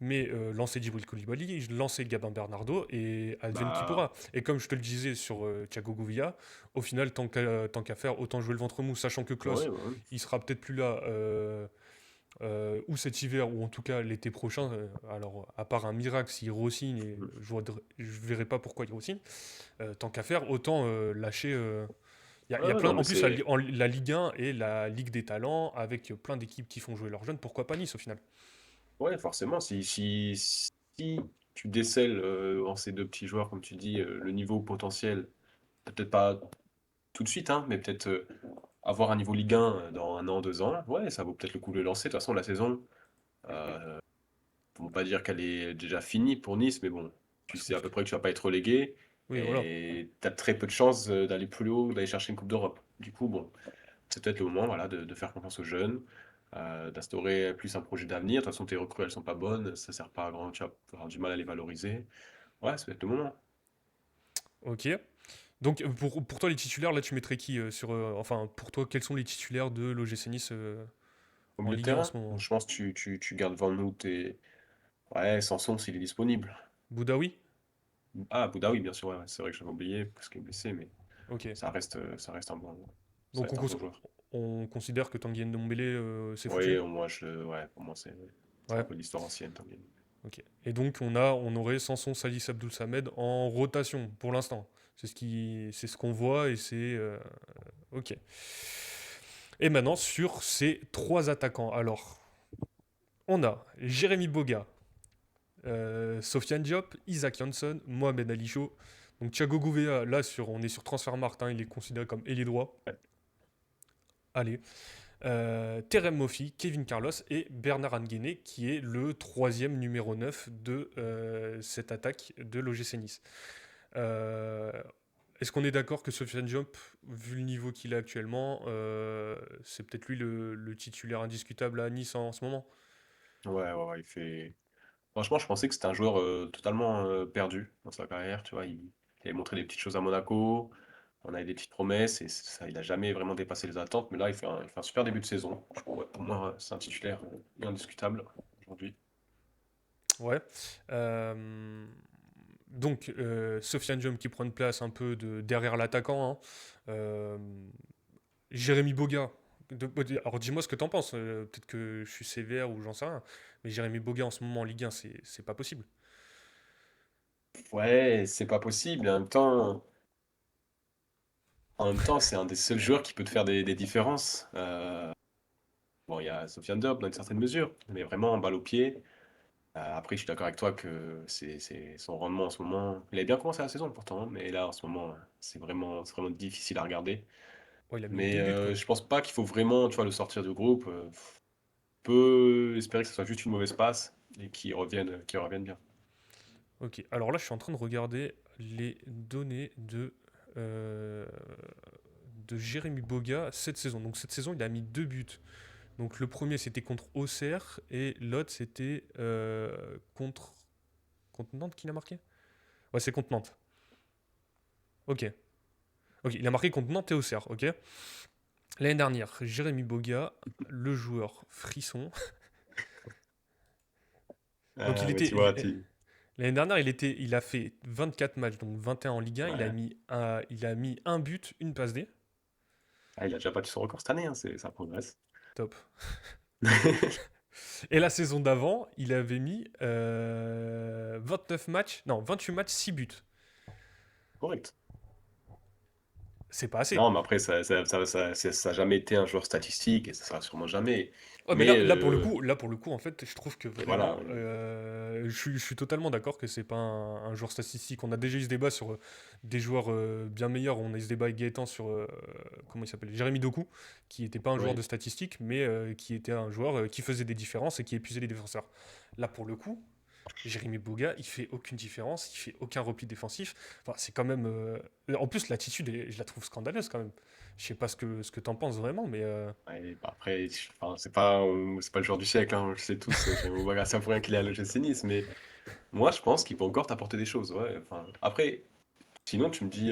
Mais lancer Djibril Koulibaly, lancer Gabin Bernardo et advienne qui Bah, pourra. Et comme je te le disais sur Thiago Gouveia, au final, tant qu'à faire, autant jouer le ventre mou, sachant que ouais, Klose, ouais. il sera peut-être plus là. Ou cet hiver, ou en tout cas l'été prochain, alors à part un miracle s'il re-signe, et Mhm. je verrai pas pourquoi il re-signe, tant qu'à faire, autant lâcher. Il y a Ouais, plein, non, mais en plus, c'est. la Ligue 1 et la Ligue des talents, avec plein d'équipes qui font jouer leurs jeunes, pourquoi pas Nice au final? Ouais, forcément, si tu décèles en ces deux petits joueurs, comme tu dis, le niveau potentiel, peut-être pas tout de suite, hein, mais peut-être avoir un niveau Ligue 1 dans un an, 2 ans, ouais, ça vaut peut-être le coup de le lancer. De toute façon, la saison, euh, on ne pas dire qu'elle est déjà finie pour Nice, mais bon, tu C'est sais à peu compliqué. près que tu vas pas être relégué Oui, voilà. et tu as très peu de chances d'aller plus haut, d'aller chercher une Coupe d'Europe. Du coup, bon, c'est peut-être le moment voilà, de faire confiance aux jeunes, d'instaurer plus un projet d'avenir. De toute façon, tes recrues, elles sont pas bonnes, ça sert pas à grand, tu vas avoir du mal à les valoriser. Ouais, c'est peut-être le moment. Ok. Donc pour toi, les titulaires, là, tu mettrais qui enfin, pour toi, quels sont les titulaires de l'OGC Nice Au en milieu de Ligue 1 en terrain, ce moment? je pense que tu gardes Van Noot et ouais, Sanson s'il est disponible. Boudaoui? Ah, Boudaoui, bien sûr, ouais, ouais, c'est vrai que j'avais oublié parce qu'il est blessé, mais Ok. ça reste ça Donc reste un bon joueur. on considère que Tanguy Ndombele, c'est foutu? Oui, moi, ouais, pour moi, c'est un Ouais. peu l'histoire ancienne, Tanguy. Ok. Et donc on aurait Sanson, Salis, Abdul Samed en rotation pour l'instant. C'est ce qu'on voit et c'est ok. Et maintenant sur ces trois attaquants. Alors on a Jérémy Boga, Sofiane Diop, Isaac Jansson, Mohamed Ali Chaud. Donc Thiago Gouveia, là on est sur Transfermarkt, hein, il est considéré comme ailier droit. Ouais. Allez. Terem Moffi, Kevin Carlos et Bernard Anguene, qui est le troisième numéro 9 de cette attaque de l'OGC Nice. Euh, Est-ce qu'on est d'accord que Sofiane Diop, vu le niveau qu'il a actuellement, c'est peut-être lui le titulaire indiscutable à Nice en ce moment? Ouais, ouais, ouais, il fait. Franchement, je pensais que c'était un joueur totalement perdu dans sa carrière. Tu vois, il avait montré des petites choses à Monaco. On avait des petites promesses et ça, il a jamais vraiment dépassé les attentes. Mais là, il fait un super début de saison. Ouais, pour moi, c'est un titulaire indiscutable aujourd'hui. Ouais. Euh, donc, Sofiane Diop qui prend une place un peu derrière l'attaquant, hein. Euh, Jérémy Boga. Alors dis-moi ce que t'en penses. Peut-être que je suis sévère ou j'en sais rien. Mais Jérémy Boga en ce moment en Ligue 1, c'est pas possible. Ouais, c'est pas possible. En même temps, c'est un des seuls joueurs qui peut te faire des différences. Bon, il y a Sofiane Diop dans une certaine mesure, mais vraiment en balle au pied. Après, je suis d'accord avec toi que c'est son rendement en ce moment. Il avait bien commencé la saison pourtant, hein, mais là en ce moment, c'est vraiment difficile à regarder. Ouais, il a mis Mais deux buts quand même. je pense pas qu'il faut vraiment, tu vois, le sortir du groupe. On peut espérer que ce soit juste une mauvaise passe et qu'il revienne bien. Ok. Alors là, je suis en train de regarder les données euh, de Jérémy Boga cette saison. Donc cette saison, il a mis deux buts. Donc le premier, c'était contre Auxerre et l'autre, c'était contre Nantes qu'il a marqué. Ouais, c'est contre Nantes. Ok. Ok, il a marqué contre Nantes et Auxerre, ok. L'année dernière, Jérémy Boga, le joueur frisson. Donc Mais tu vois, l'année dernière, il a fait 24 matchs, donc 21 en Ligue 1. ouais. Il a mis un but, une passe D. Ah, il a déjà battu son record cette année, hein, ça progresse. Top. Et la saison d'avant, il avait mis 29 matchs, non, 28 matchs, 6 buts. Correct. C'est pas assez. Non, mais après, ça a jamais été un joueur statistique et ça sera sûrement jamais. Ouais, mais Mais là pour le coup, en fait, je trouve que et voilà. vraiment, je suis totalement d'accord que c'est pas un joueur statistique. On a déjà eu ce débat sur des joueurs bien meilleurs. On a eu ce débat avec Gaëtan sur comment il s'appelle, Jérémy Doku, qui était pas un joueur Oui. de statistique, mais qui était un joueur qui faisait des différences et qui épuisait les défenseurs. Là pour le coup, Jérémy Boga, il fait aucune différence, il fait aucun repli défensif. Enfin, c'est quand même. En plus, l'attitude, je la trouve scandaleuse quand même. Je sais pas ce que t'en penses vraiment, mais Ouais, bah après, enfin, c'est pas le joueur du siècle, hein, on le sait tous. J'aime pas c'est pour rien qu'il est à l'OGC Nice, mais moi, je pense qu'il peut encore t'apporter des choses. Ouais. Enfin, après, sinon, tu me dis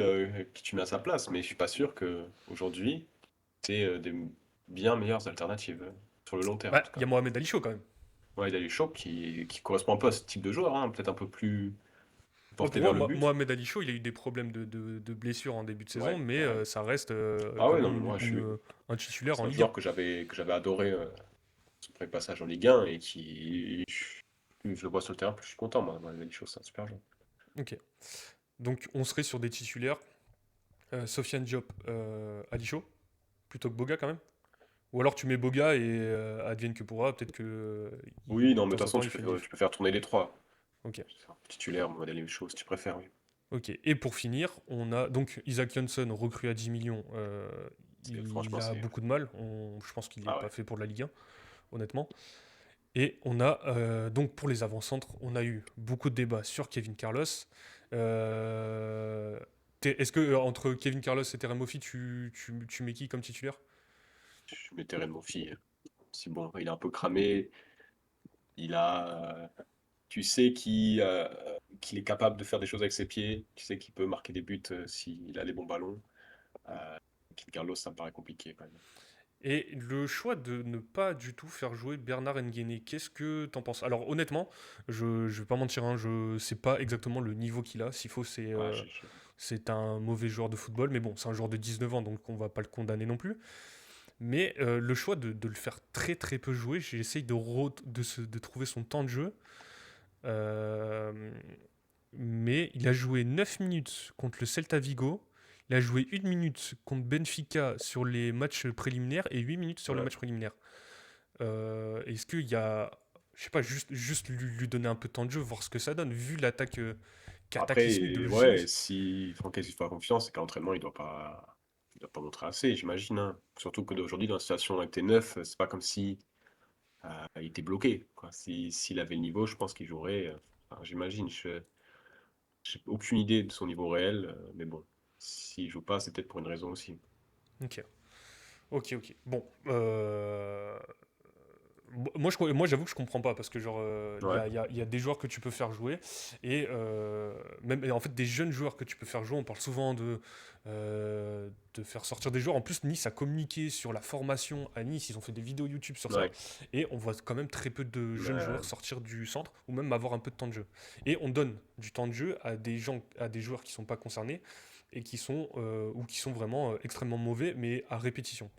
qui tu mets à sa place, mais je suis pas sûr que aujourd'hui, c'est des bien meilleures alternatives sur le long terme, en bah, tout il y a cas. Mohamed Ali Chaud quand même. Ouais, il a eu chaud qui correspond un peu à ce type de joueur, hein, peut-être un peu plus Ouais, porté pour moi, vers le but. Mohamed Ali Chaud, il a eu des problèmes de blessures en début de saison, Ouais, mais ouais. ça reste Ah quand ouais, non, même mais moi, un titulaire c'est en un Ligue 1. joueur que j'avais adoré son premier passage en Ligue 1 et plus je le vois sur le terrain, plus je suis content, moi. Il a des choses, c'est un super joueur. Ok. Donc on serait sur des titulaires Sofiane Diop, Ali Chaud, plutôt que Boga quand même. Ou alors tu mets Boga et advienne que pourra, peut-être que Oui, de non, mais de temps toute en façon, temps tu il fait une peux, diff. tu peux faire tourner les trois. Ok. Titulaire, modèle les choses, si tu préfères, oui. Ok. Et pour finir, on a donc Isaac Johnson recru à 10 millions. Il Franchement, a c'est. beaucoup de mal. Je pense qu'il n'est Ah pas ouais. fait pour la Ligue 1, honnêtement. Et on a donc pour les avant-centres, on a eu beaucoup de débats sur Kevin Carlos. Euh, Est-ce que entre Kevin Carlos et Terem Moffi, tu mets qui comme titulaire? Je mettrais de mon fille. Si bon, il est un peu cramé, il a. Tu sais qu'il est capable de faire des choses avec ses pieds, tu sais qu'il peut marquer des buts s'il a les bons ballons. Euh, Carlos, ça me paraît compliqué quand même. Et le choix de ne pas du tout faire jouer Bernard Nguéné, qu'est-ce que t'en penses? Alors honnêtement, je vais pas mentir, hein, je sais pas exactement le niveau qu'il a. S'il faut, Ouais, c'est un mauvais joueur de football, mais bon, c'est un joueur de 19 ans, donc on va pas le condamner non plus. Mais le choix de le faire très très peu jouer, j'essaye de trouver son temps de jeu. Euh, mais il a joué 9 minutes contre le Celta Vigo. Il a joué 1 minute contre Benfica sur les matchs préliminaires et 8 minutes sur le Ouais. match préliminaire. Est-ce qu'il y a, je sais pas, juste lui donner un peu de temps de jeu, voir ce que ça donne, vu l'attaque cataclysmique de Après, l'OGC ouais, Nice. si Franck il fait confiance, c'est qu'à l'entraînement, il doit pas montrer assez, j'imagine, hein. Surtout que d'aujourd'hui, dans la situation avec tes neuf, c'est pas comme si il était bloqué, quoi. S'il avait le niveau, je pense qu'il jouerait. Enfin, j'imagine. J'ai aucune idée de son niveau réel, mais bon, s'il joue pas, c'est peut-être pour une raison aussi. Ok, ok. Bon, moi, j'avoue que je comprends pas parce que genre Ouais, il y a des joueurs que tu peux faire jouer et même et en fait des jeunes joueurs que tu peux faire jouer. On parle souvent de faire sortir des joueurs. En plus, Nice a communiqué sur la formation à Nice. Ils ont fait des vidéos YouTube sur ça ouais. et on voit quand même très peu de jeunes Mais, joueurs sortir du centre ou même avoir un peu de temps de jeu. Et on donne du temps de jeu à des joueurs qui sont pas concernés et qui sont ou qui sont vraiment extrêmement mauvais mais à répétition.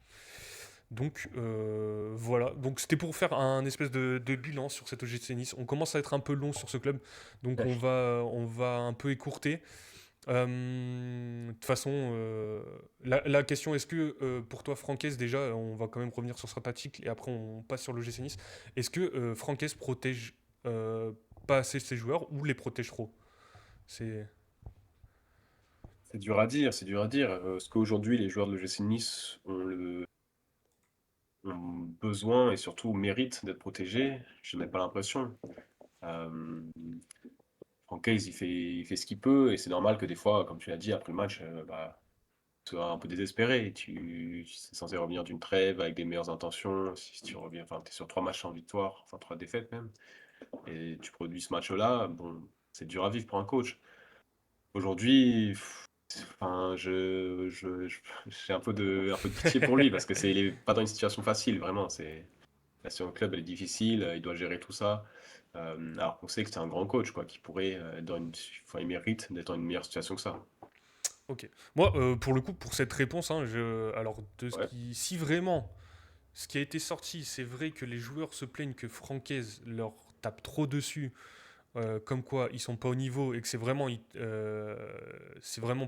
Donc voilà, donc c'était pour faire un espèce de bilan sur cet OGC Nice. On commence à être un peu long sur ce club, donc on va un peu écourter. De toute façon, la question est-ce que pour toi, Franquès, déjà, on va quand même revenir sur cet article et après on passe sur l'OGC Nice. Est-ce que Franquès protège euh, pas assez ses joueurs ou les protège trop? C'est. c'est dur à dire, c'est dur à dire. Est-ce qu'aujourd'hui, les joueurs de l'OGC Nice ont besoin et surtout méritent d'être protégés? Je n'ai pas l'impression. Euh, Francaise, il fait ce qu'il peut et c'est normal que des fois, comme tu l'as dit, après le match, bah, tu sois un peu désespéré. C'est censé revenir d'une trêve avec des meilleures intentions. Si tu reviens, enfin, tu es sur 3 matchs sans victoire, enfin 3 défaites même, et tu produis ce match-là, bon, c'est dur à vivre pour un coach. Aujourd'hui, enfin, j'ai un peu de pitié pour lui parce que il est pas dans une situation facile, vraiment. La situation au club, elle est difficile, il doit gérer tout ça. Alors qu'on sait que c'est un grand coach, quoi, qui pourrait être enfin, il mérite d'être dans une meilleure situation que ça. Ok. Moi, pour le coup, pour cette réponse, hein, alors Ouais, si vraiment ce qui a été sorti, c'est vrai que les joueurs se plaignent que Francaise leur tape trop dessus, comme quoi ils sont pas au niveau et que c'est vraiment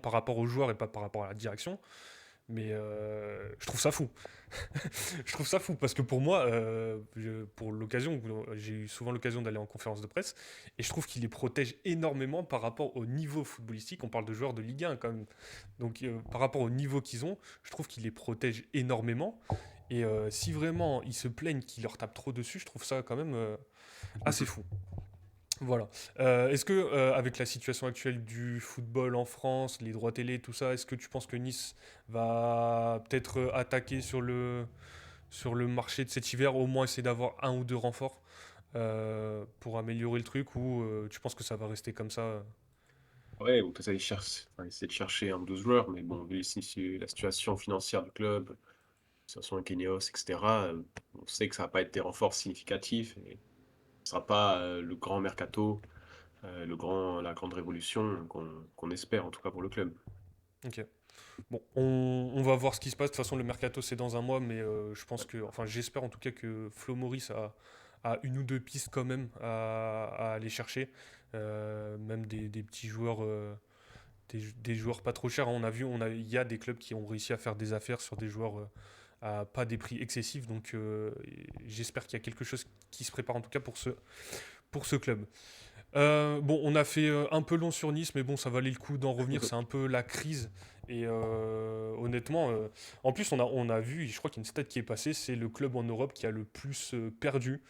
par rapport aux joueurs et pas par rapport à la direction. Mais je trouve ça fou. Je trouve ça fou parce que pour moi, pour l'occasion, j'ai eu souvent l'occasion d'aller en conférence de presse et je trouve qu'il les protège énormément par rapport au niveau footballistique. On parle de joueurs de Ligue 1 quand même. Donc par rapport au niveau qu'ils ont, je trouve qu'il les protège énormément. Et si vraiment ils se plaignent qu'ils leur tapent trop dessus, je trouve ça quand même assez fou. Voilà. Est-ce que, avec la situation actuelle du football en France, les droits télé, tout ça, est-ce que tu penses que Nice va peut-être attaquer sur le marché de cet hiver, au moins essayer d'avoir un ou deux renforts pour améliorer le truc, ou tu penses que ça va rester comme ça? ouais, ou peut-être enfin, essayer de chercher un ou deux joueurs, mais bon, vu la situation financière du club, la situation avec Ineos, etc., on sait que ça va pas être des renforts significatifs et ce sera pas le grand mercato, la grande révolution qu'on espère, en tout cas pour le club. Ok. Bon, on va voir ce qui se passe. De toute façon, le mercato, c'est dans un mois, mais je pense que, enfin, j'espère en tout cas que Flo Maurice a une ou deux pistes quand même à aller chercher. Même des petits joueurs, des joueurs pas trop chers. On a vu, il y a des clubs qui ont réussi à faire des affaires sur des joueurs à pas des prix excessifs. Donc, j'espère qu'il y a quelque chose qui se prépare en tout cas pour ce club. Bon, on a fait un peu long sur Nice, mais bon, ça valait le coup d'en revenir. C'est un peu la crise. Et honnêtement, en plus, on a vu, je crois qu'il y a une stat qui est passée, c'est le club en Europe qui a le plus perdu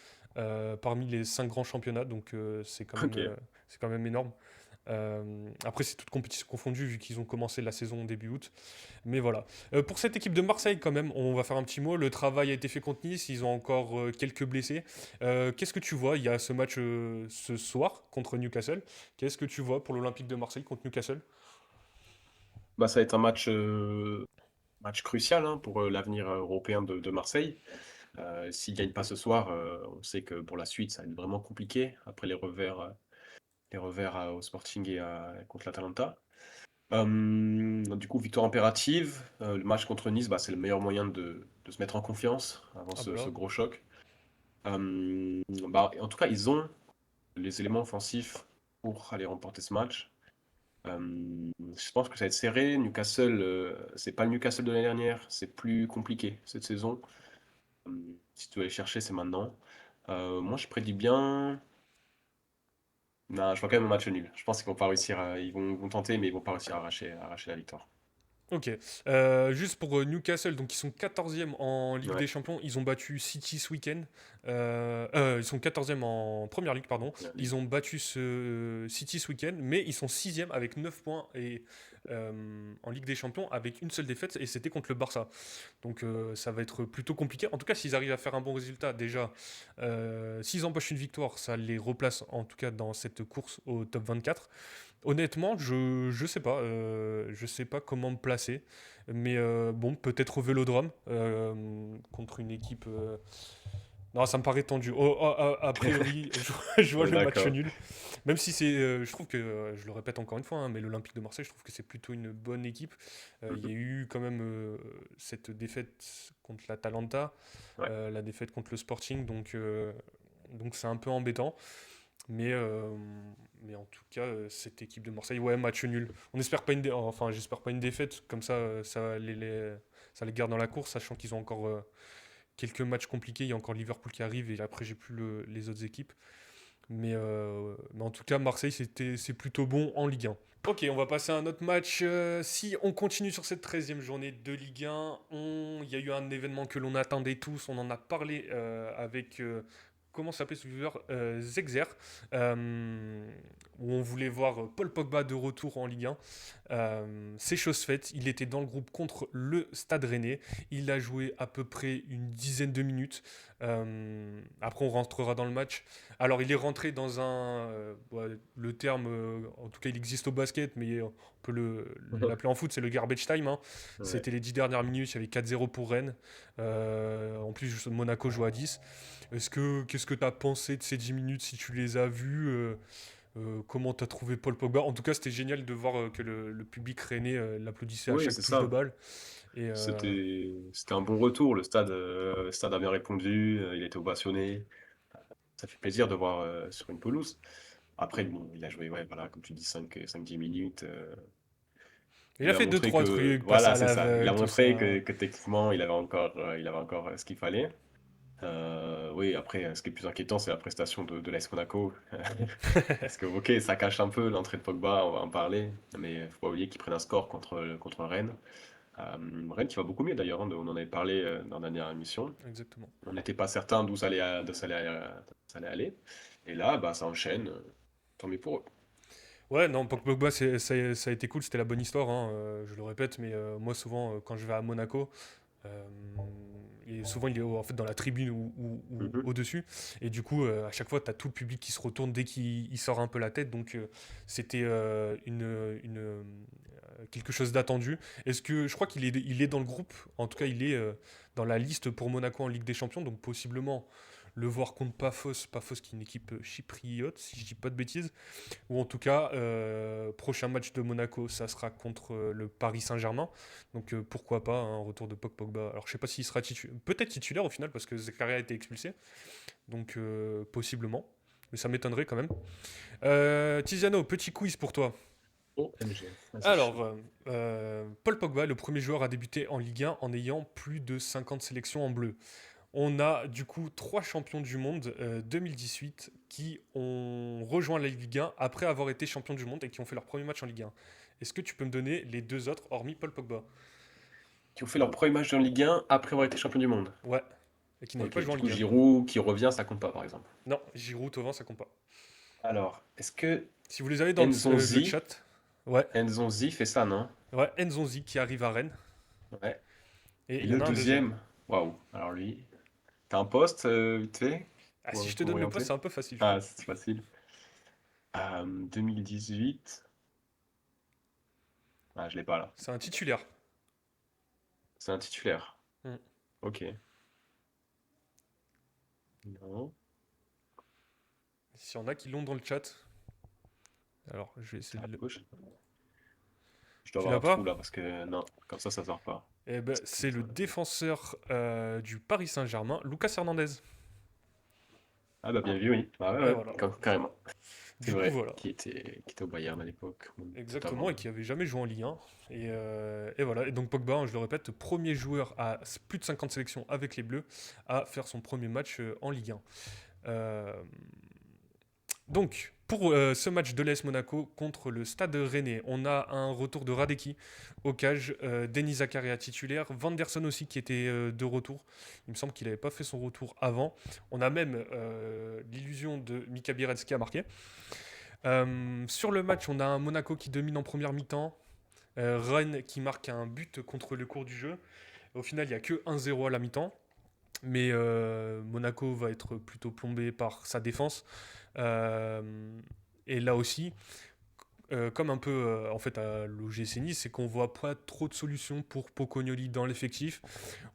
parmi les 5 grands championnats. Donc, Ok. c'est quand même énorme. Après, c'est toute compétition confondue, vu qu'ils ont commencé la saison début août. Mais voilà. Pour cette équipe de Marseille, quand même, on va faire un petit mot. Le travail a été fait contre Nice. Ils ont encore quelques blessés. Qu'est-ce que tu vois? Il y a ce match ce soir contre Newcastle. Qu'est-ce que tu vois pour l'Olympique de Marseille contre Newcastle? Bah, ça va être un match crucial, hein, pour l'avenir européen de Marseille. S'ils ne gagnent pas ce soir, on sait que pour la suite, ça va être vraiment compliqué après les revers au Sporting et contre l'Atalanta. Du coup, victoire impérative. Le match contre Nice, bah, c'est le meilleur moyen de se mettre en confiance avant Ah bah ce là. gros choc. Bah, en tout cas, ils ont les éléments offensifs pour aller remporter ce match. Je pense que ça va être serré. Newcastle, c'est pas le Newcastle de l'année dernière, c'est plus compliqué cette saison. Si tu veux aller chercher, c'est maintenant. Moi, je prédis bien. Non, je vois quand même un match nul. Je pense qu'ils vont pas réussir. Ils vont tenter, mais ils vont pas réussir à arracher la victoire. Ok. Juste pour Newcastle, donc ils sont 14e en Ligue Ouais. des Champions. Ils ont battu City ce week-end. Ils sont 14e en Première Ligue, pardon. Ils ont battu City ce week-end, mais ils sont 6e avec 9 points et, en Ligue des Champions avec une seule défaite, et c'était contre le Barça. Donc ça va être plutôt compliqué. En tout cas, s'ils arrivent à faire un bon résultat, déjà, s'ils empochent une victoire, ça les replace en tout cas dans cette course au top 24. Honnêtement, je sais pas comment me placer, mais bon, peut-être au Vélodrome contre une équipe. Non, ça me paraît tendu. A priori, je vois On est le match d'accord. nul. Même si c'est, je trouve que, je le répète encore une fois, hein, mais l'Olympique de Marseille, je trouve que c'est plutôt une bonne équipe. Il y a Mhm. eu quand même cette défaite contre l'Atalanta, Ouais. la défaite contre le Sporting, donc c'est un peu embêtant. Mais, euh, mais en tout cas, cette équipe de Marseille, ouais, match nul. On espère pas enfin, j'espère pas une défaite, comme ça, ça les garde dans la course, sachant qu'ils ont encore quelques matchs compliqués. Il y a encore Liverpool qui arrive, et après, j'ai plus les autres équipes. Mais en tout cas, Marseille, c'est plutôt bon en Ligue 1. Ok, on va passer à un autre match. Si on continue sur cette 13e journée de Ligue 1, il y a eu un événement que l'on attendait tous. On en a parlé avec, comment s'appelait ce joueur, Zexer, où on voulait voir Paul Pogba de retour en Ligue 1. C'est chose faite. Il était dans le groupe contre le Stade Rennais. Il a joué à peu près une dizaine de minutes. Après, on rentrera dans le match. Alors, il est rentré dans ouais, le terme, en tout cas, il existe au basket, mais on peut l'appeler en foot, c'est le garbage time, hein. Ouais. C'était les 10 dernières minutes, il y avait 4-0 pour Rennes. En plus, Monaco joue à 10. Qu'est-ce que tu as pensé de ces 10 minutes si tu les as vues? Comment tu as trouvé Paul Pogba? En tout cas, c'était génial de voir que le public rennais l'applaudissait à Oui, chaque c'est touche de ça. balle. Et C'était un bon retour. Le stade a bien répondu. Il était ovationné. Ça fait plaisir de voir sur une pelouse. Après, bon, il a joué, ouais, voilà, comme tu dis, 5-10 minutes. il a Il a fait deux montré trois que, trucs, passe voilà, à c'est ça. Il a l'aveugle, tout montré ça. que techniquement, il avait encore ce qu'il fallait. Oui, après, ce qui est plus inquiétant, c'est la prestation de l'AS Monaco. Parce que, ok, ça cache un peu l'entrée de Pogba, on va en parler. Mais il ne faut pas oublier qu'ils prennent un score contre Rennes. Rennes qui va beaucoup mieux d'ailleurs, hein, on en avait parlé dans la dernière émission. Exactement. On n'était pas certain d'où ça allait aller. Et là, bah, ça enchaîne. Tant mieux pour eux. Ouais, non, Pogba, ça a été cool, c'était la bonne histoire, hein, je le répète, mais moi, souvent, quand je vais à Monaco, euh, et souvent, il est en fait dans la tribune ou Mhm. au-dessus. Et du coup, à chaque fois, tu as tout le public qui se retourne dès qu'il sort un peu la tête. Donc, c'était quelque chose d'attendu. Je crois il est dans le groupe, en tout cas, il est dans la liste pour Monaco en Ligue des Champions. Donc, possiblement, le voir contre Paphos qui est une équipe chypriote, si je dis pas de bêtises. Ou en tout cas, prochain match de Monaco, ça sera contre le Paris Saint-Germain. Donc pourquoi pas un retour de Pogba. Alors je sais pas s'il sera peut-être titulaire au final parce que Zakaria a été expulsé. Donc possiblement. Mais ça m'étonnerait quand même. Tiziano, petit quiz pour toi. OMG, vas-y, je suis Alors, chaud. Paul Pogba, le premier joueur à débuter en Ligue 1 en ayant plus de 50 sélections en bleu. On a du coup trois champions du monde 2018 qui ont rejoint la Ligue 1 après avoir été champions du monde et qui ont fait leur premier match en Ligue 1. Est-ce que tu peux me donner les deux autres, hormis Paul Pogba? Qui ont fait leur premier match en Ligue 1 après avoir été champion du monde. Ouais, et qui n'avaient Ok, pas joué en du coup, Ligue 1. Giroud qui revient, ça compte pas, par exemple. Non, Giroud, Thauvin, ça compte pas. Alors, est-ce que Si vous les avez dans le Nzonzi, chat, ouais, Nzonzi fait ça, non? ouais, Nzonzi qui arrive à Rennes. Ouais. Et Et il y en le a un deuxième. deuxième, waouh. Alors lui, t'as un poste, vite fait, Ah, si je te pour donne le poste, m'orienter? c'est un peu facile, je Ah, trouve. c'est facile. 2018. Ah, je l'ai pas là. C'est un titulaire. C'est un titulaire. Hmm. Ok. Non. S'il y en a qui l'ont dans le chat, alors je vais essayer À de le... gauche. Je dois Tu avoir l'as un trou pas? là parce que non, comme ça sort pas. Eh ben, c'est le défenseur du Paris Saint-Germain, Lucas Hernandez. Ah bah bien vu, oui. Ah ouais, Et ouais, voilà. carrément. C'est Du coup, vrai, voilà. qui était au Bayern à l'époque, Exactement, et totalement. qui avait jamais joué en Ligue 1. Et voilà. Et donc Pogba, hein, je le répète, premier joueur à plus de 50 sélections avec les Bleus à faire son premier match en Ligue 1. Euh, donc, pour ce match de l'AS Monaco contre le Stade Rennais, on a un retour de Radeki au cage, Denis Zakaria titulaire, Vanderson aussi qui était de retour. Il me semble qu'il n'avait pas fait son retour avant. On a même l'illusion de Mika Bierez qui a marqué. Sur le match, on a un Monaco qui domine en première mi-temps, Rennes qui marque un but contre le cours du jeu. Au final, il n'y a que 1-0 à la mi-temps. Mais Monaco va être plutôt plombé par sa défense. Euh, et là aussi, comme un peu en fait à l'OGC Nice, c'est qu'on voit pas trop de solutions pour Pocognoli dans l'effectif.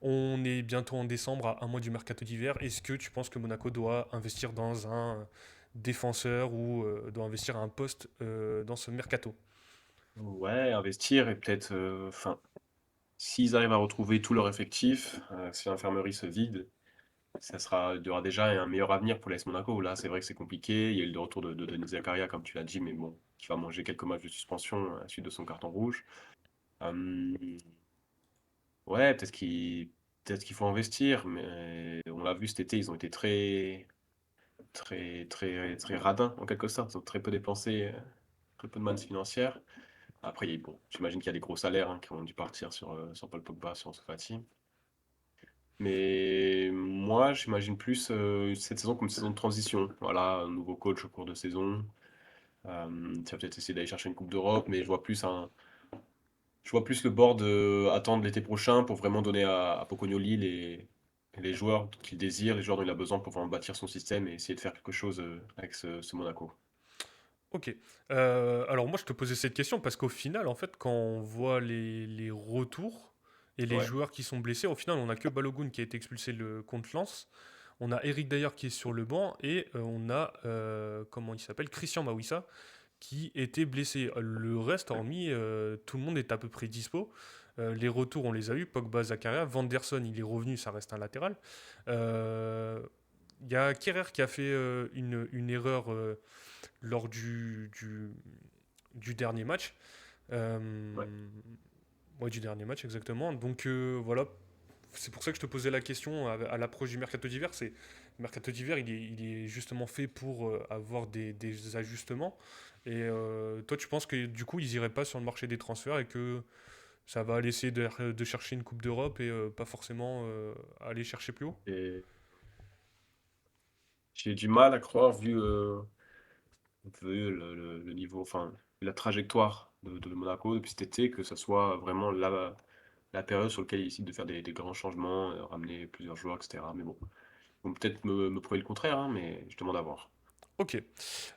On est bientôt en décembre, à un mois du mercato d'hiver. Est-ce que tu penses que Monaco doit investir dans un défenseur ou doit investir à un poste dans ce mercato? Ouais, investir et peut-être, enfin, s'ils arrivent à retrouver tout leur effectif, si l'infirmerie se vide, il y aura déjà un meilleur avenir pour l'AS Monaco. Là, c'est vrai que c'est compliqué. Il y a eu le retour de Denis Zakaria, comme tu l'as dit, mais bon, qui va manger quelques matchs de suspension à la suite de son carton rouge. Euh, ouais, peut-être qu'il faut investir, mais on l'a vu cet été, ils ont été très, très, très, très radins en quelque sorte. Ils ont très peu dépensé, très peu de manne financière. Après, bon, j'imagine qu'il y a des gros salaires qui ont dû partir sur Paul Pogba, sur Ansu Fati. Mais moi, j'imagine plus cette saison comme une saison de transition. Voilà, un nouveau coach au cours de saison. Tu vas peut-être essayer d'aller chercher une Coupe d'Europe, mais je vois plus le board attendre l'été prochain pour vraiment donner à Pocognoli les joueurs qu'il désire, les joueurs dont il a besoin pour vraiment bâtir son système et essayer de faire quelque chose avec ce Monaco. Ok. Alors moi je te posais cette question parce qu'au final en fait quand on voit les retours et les Ouais, joueurs qui sont blessés, au final on a que Balogun qui a été expulsé contre Lens, on a Eric Dyer qui est sur le banc et on a comment il s'appelle Christian Mawissa qui était blessé. Le reste hormis tout le monde est à peu près dispo. Les retours on les a eu, Pogba, Zakaria, Vanderson il est revenu, ça reste un latéral. Euh, Il y a Kerrer qui a fait une erreur lors du dernier match. ouais. Ouais, du dernier match, exactement. Donc voilà, c'est pour ça que je te posais la question à l'approche du mercato d'hiver. Le mercato d'hiver, il est justement fait pour avoir des ajustements. Et toi, tu penses que du coup, ils iraient pas sur le marché des transferts et que ça va aller essayer de chercher une Coupe d'Europe et pas forcément aller chercher plus haut? Et j'ai du mal à croire, vu le niveau, enfin, la trajectoire de Monaco depuis cet été, que ce soit vraiment la période sur laquelle ils décident de faire des grands changements, ramener plusieurs joueurs, etc. Mais bon, ils vont peut-être me prouver le contraire, hein, mais je demande à voir. Ok.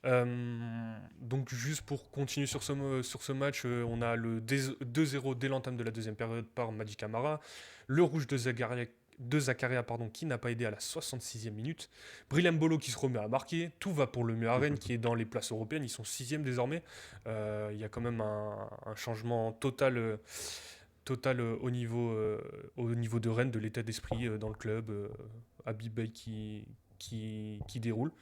Donc juste pour continuer sur ce match, on a le 2-0 dès l'entame de la deuxième période par Madi Camara, le rouge de Zakaria, pardon, qui n'a pas aidé à la 66e minute, Brilem Bolo qui se remet à marquer, tout va pour le mieux à Rennes qui est dans les places européennes, ils sont sixième désormais. Il y a quand même un changement total au niveau de Rennes, de l'état d'esprit dans le club, Habib Bey qui déroule.